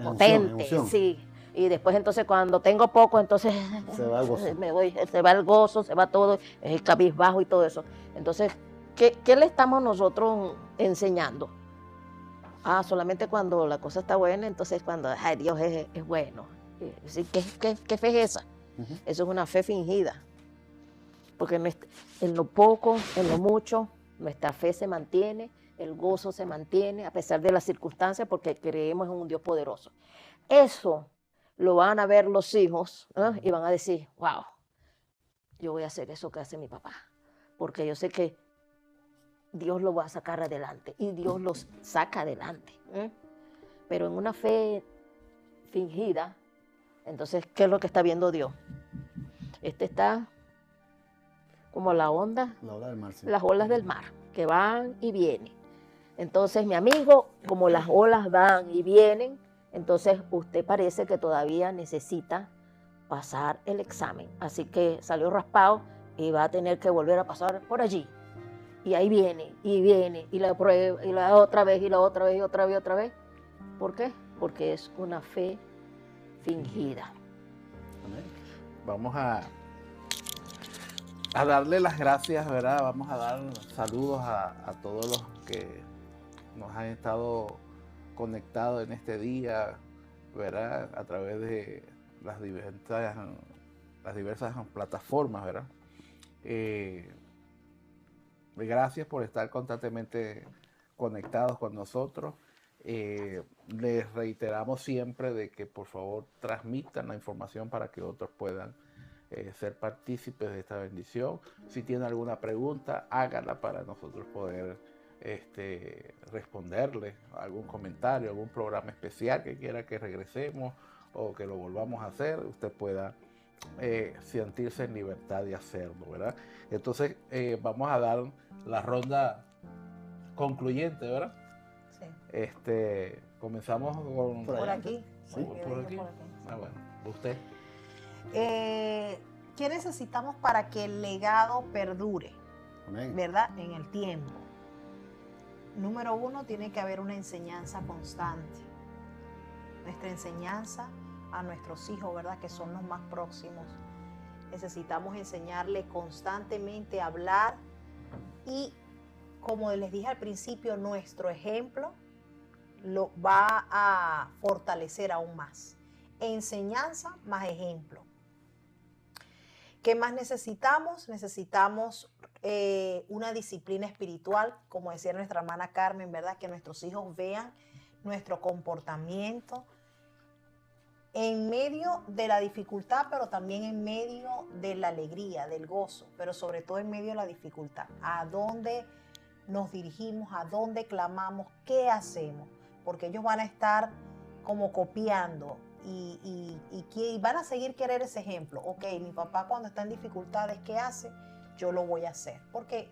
potente, Emoción. sí. Y después entonces cuando tengo poco, entonces Se va el gozo. se va el gozo, se va todo, es el cabizbajo y todo eso. Entonces, ¿qué le estamos nosotros enseñando? Solamente cuando la cosa está buena, entonces cuando, ay, Dios es bueno. Sí, ¿qué fe es esa? Eso es una fe fingida. Porque en lo poco, en lo mucho, nuestra fe se mantiene, el gozo se mantiene a pesar de las circunstancias, porque creemos en un Dios poderoso. Eso lo van a ver los hijos, ¿eh? Y van a decir, wow, yo voy a hacer eso que hace mi papá, porque yo sé que Dios lo va a sacar adelante y Dios los saca adelante, ¿eh? Pero en una fe fingida, entonces, ¿qué es lo que está viendo Dios? Está como la onda, La ola del mar, sí. las olas del mar, que van y vienen. Entonces, mi amigo, como las olas van y vienen, entonces usted parece que todavía necesita pasar el examen. Así que salió raspado y va a tener que volver a pasar por allí. Y ahí viene, y la prueba, y la otra vez, y la otra vez, y otra vez, y otra vez. ¿Por qué? Porque es una fe fingida. Amén. Vamos a darle las gracias, ¿verdad? Vamos a dar saludos a todos los que nos han estado conectados en este día, ¿verdad? A través de las diversas plataformas, ¿verdad? Gracias por estar constantemente conectados con nosotros. Les reiteramos siempre de que por favor transmitan la información para que otros puedan ser partícipes de esta bendición. Si tienen alguna pregunta, háganla para nosotros poder responderles algún comentario, algún programa especial que quiera que regresemos o que lo volvamos a hacer, usted pueda sentirse en libertad de hacerlo, ¿verdad? Entonces vamos a dar la ronda concluyente, ¿verdad? Sí. Comenzamos con... Por aquí. Sí. ¿Por aquí? Bueno, usted. ¿Qué necesitamos para que el legado perdure? Amén. ¿Verdad? En el tiempo. Número 1, tiene que haber una enseñanza constante. Nuestra enseñanza a nuestros hijos, ¿verdad? Que son los más próximos. Necesitamos enseñarles constantemente a hablar y, como les dije al principio, nuestro ejemplo lo va a fortalecer aún más. Enseñanza más ejemplo. ¿Qué más necesitamos? Necesitamos una disciplina espiritual, como decía nuestra hermana Carmen, ¿verdad? Que nuestros hijos vean nuestro comportamiento en medio de la dificultad, pero también en medio de la alegría, del gozo, pero sobre todo en medio de la dificultad. ¿A dónde nos dirigimos? ¿A dónde clamamos? ¿Qué hacemos? Porque ellos van a estar como copiando y van a seguir querer ese ejemplo. Ok, mi papá cuando está en dificultades, ¿qué hace? Yo lo voy a hacer. Porque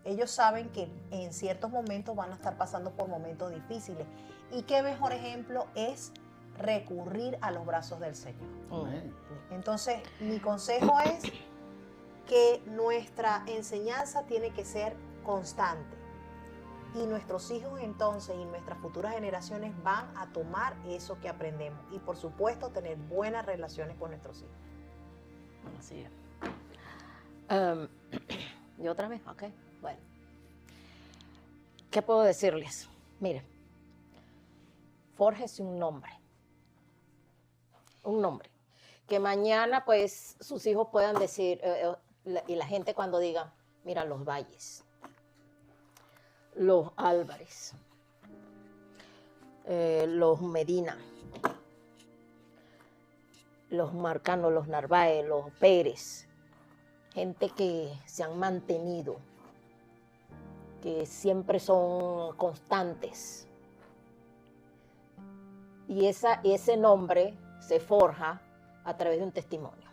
ellos saben que en ciertos momentos van a estar pasando por momentos difíciles. Y qué mejor ejemplo es recurrir a los brazos del Señor. Amén. Entonces, mi consejo es que nuestra enseñanza tiene que ser constante. Y nuestros hijos entonces y nuestras futuras generaciones van a tomar eso que aprendemos. Y por supuesto, tener buenas relaciones con nuestros hijos. Así es. ¿Y otra vez? Ok, bueno. ¿Qué puedo decirles? Miren, fórjese un nombre. que mañana pues sus hijos puedan decir, y la gente cuando diga, mira, los Valles, los Álvarez, los Medina, los Marcano, los Narváez, los Pérez, gente que se han mantenido, que siempre son constantes. Y ese nombre se forja a través de un testimonio.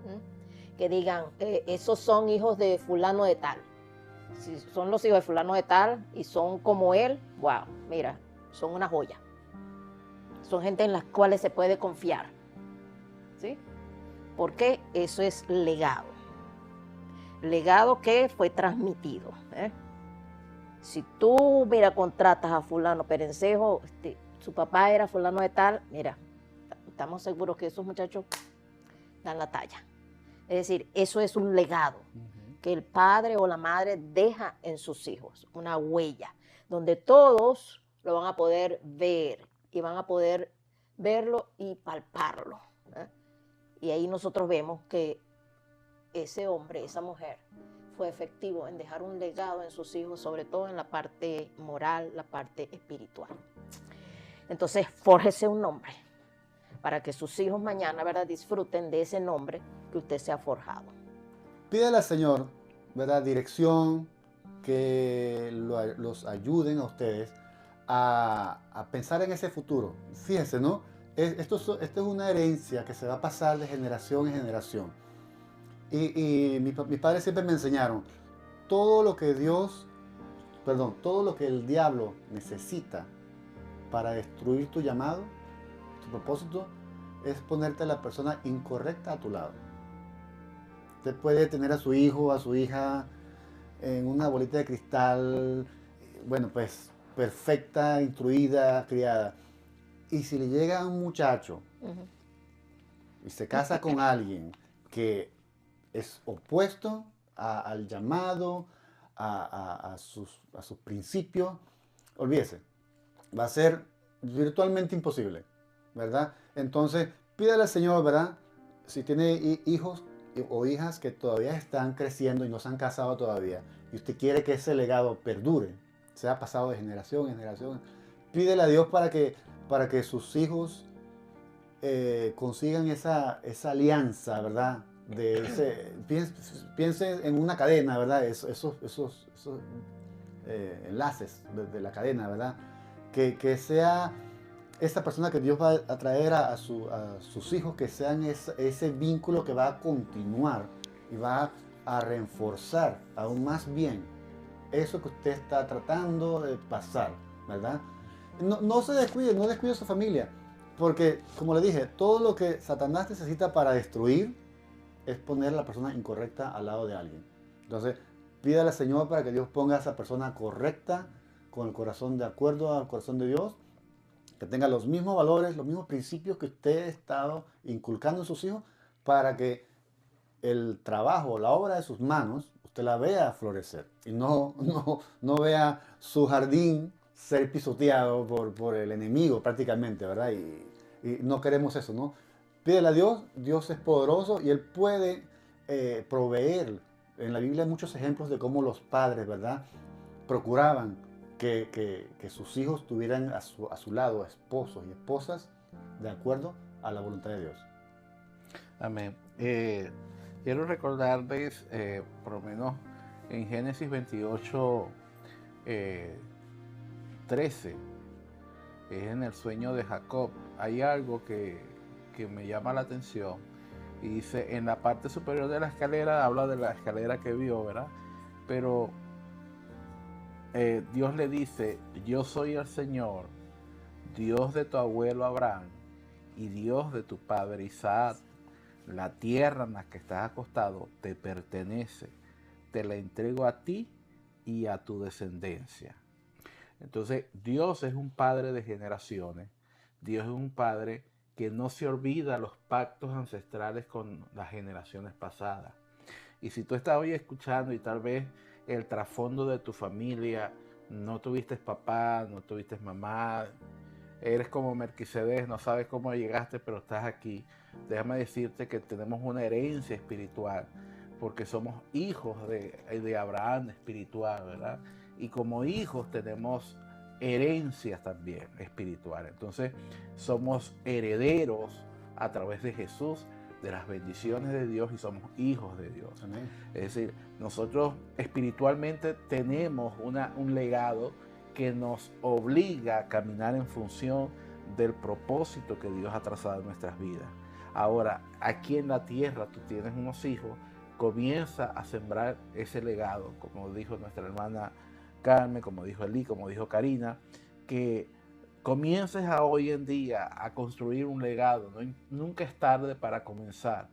¿Mm? Que digan, esos son hijos de fulano de tal. Si son los hijos de fulano de tal y son como él, wow, mira, son una joya. Son gente en las cuales se puede confiar. ¿Sí? Porque eso es legado. Legado que fue transmitido. Si tú, mira, contratas a fulano Perencejo, su papá era fulano de tal, mira, estamos seguros que esos muchachos dan la talla. Es decir, eso es un legado que el padre o la madre deja en sus hijos, una huella, donde todos lo van a poder ver y van a poder verlo y palparlo. Y ahí nosotros vemos que ese hombre, esa mujer, fue efectivo en dejar un legado en sus hijos, sobre todo en la parte moral, la parte espiritual. Entonces, fórjese un nombre para que sus hijos mañana, ¿verdad?, disfruten de ese nombre que usted se ha forjado. Pídale al Señor, ¿verdad?, dirección, que los ayuden a ustedes a pensar en ese futuro. Fíjense, ¿no? Esto es una herencia que se va a pasar de generación en generación. Y mis padres siempre me enseñaron, todo lo que todo lo que el diablo necesita para destruir tu llamado, tu propósito, es ponerte a la persona incorrecta a tu lado. Usted puede tener a su hijo, a su hija en una bolita de cristal, bueno, pues perfecta, instruida, criada. Y si le llega a un muchacho y se casa con alguien que es opuesto al llamado, a sus principios, olvídese, va a ser virtualmente imposible, ¿verdad? Entonces, pídale al Señor, ¿verdad? Si tiene hijos o hijas que todavía están creciendo y no se han casado todavía, y usted quiere que ese legado perdure, sea pasado de generación en generación, pídele a Dios para que sus hijos consigan esa alianza, ¿verdad? Piensen en una cadena, ¿verdad? Esos enlaces de la cadena, ¿verdad? Que sea esa persona que Dios va a traer a sus hijos, que sean ese vínculo que va a continuar y va a reforzar aún más bien eso que usted está tratando de pasar, ¿verdad? No se descuide, no descuide a su familia, porque, como le dije, todo lo que Satanás necesita para destruir es poner a la persona incorrecta al lado de alguien. Entonces, pídale al Señor para que Dios ponga a esa persona correcta, con el corazón de acuerdo al corazón de Dios, que tenga los mismos valores, los mismos principios que usted ha estado inculcando en sus hijos, para que el trabajo, la obra de sus manos, usted la vea florecer y no vea su jardín ser pisoteado por el enemigo prácticamente, ¿verdad? Y no queremos eso, ¿no? Pídele a Dios, Dios es poderoso y Él puede proveer. En la Biblia hay muchos ejemplos de cómo los padres, ¿verdad?, procuraban que sus hijos tuvieran a su lado esposos y esposas de acuerdo a la voluntad de Dios. Amén. Quiero recordarles, por lo menos en Génesis 28, 13, es en el sueño de Jacob. Hay algo que me llama la atención. Y dice, en la parte superior de la escalera, habla de la escalera que vio, ¿verdad? Pero Dios le dice, yo soy el Señor, Dios de tu abuelo Abraham y Dios de tu padre Isaac. La tierra en la que estás acostado te pertenece, te la entrego a ti y a tu descendencia. Entonces, Dios es un padre de generaciones. Dios es un padre que no se olvida los pactos ancestrales con las generaciones pasadas. Y si tú estás hoy escuchando y tal vez el trasfondo de tu familia, no tuviste papá, no tuviste mamá, eres como Melquisedec, no sabes cómo llegaste, pero estás aquí. déjame decirte que tenemos una herencia espiritual, porque somos hijos de Abraham espiritual, ¿verdad? Y como hijos tenemos herencias también espirituales. Entonces somos herederos a través de Jesús de las bendiciones de Dios y somos hijos de Dios. Amén. Es decir, nosotros espiritualmente tenemos un legado que nos obliga a caminar en función del propósito que Dios ha trazado en nuestras vidas. Ahora, aquí en la tierra tú tienes unos hijos, comienza a sembrar ese legado, como dijo nuestra hermana Carmen, como dijo Eli, como dijo Karina, que comiences a hoy en día a construir un legado. Nunca es tarde para comenzar.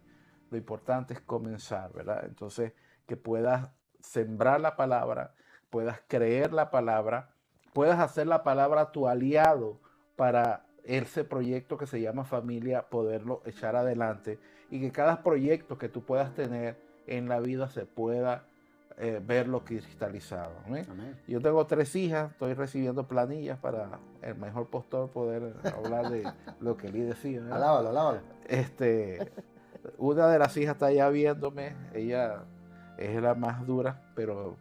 Lo importante es comenzar, ¿verdad? Entonces, que puedas sembrar la palabra, puedas creer la palabra, puedas hacer la palabra tu aliado para ese proyecto que se llama familia, poderlo echar adelante y que cada proyecto que tú puedas tener en la vida se pueda verlo cristalizado. ¿Eh? Amén. Yo tengo 3 hijas, estoy recibiendo planillas para el mejor postor poder hablar de lo que Lee decía. ¿Eh? Alábalo, alábalo. Una de las hijas está ya viéndome, ella es la más dura, pero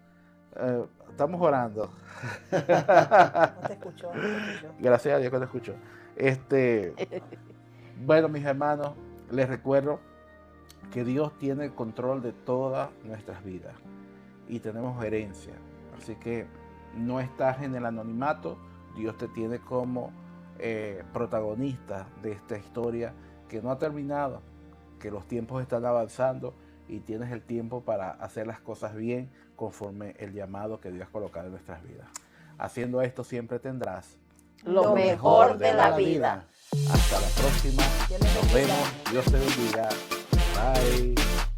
estamos orando. No te escuchó, no te escuchó. Gracias a Dios que te escuchó. Bueno, mis hermanos, les recuerdo que Dios tiene el control de todas nuestras vidas y tenemos herencia. Así que no estás en el anonimato, Dios te tiene como protagonista de esta historia que no ha terminado, que los tiempos están avanzando y tienes el tiempo para hacer las cosas bien conforme el llamado que Dios ha colocado en nuestras vidas. Haciendo esto siempre tendrás Lo mejor de la vida. Hasta la próxima. Dios les Nos bendiga. vemos. Dios te bendiga. Bye.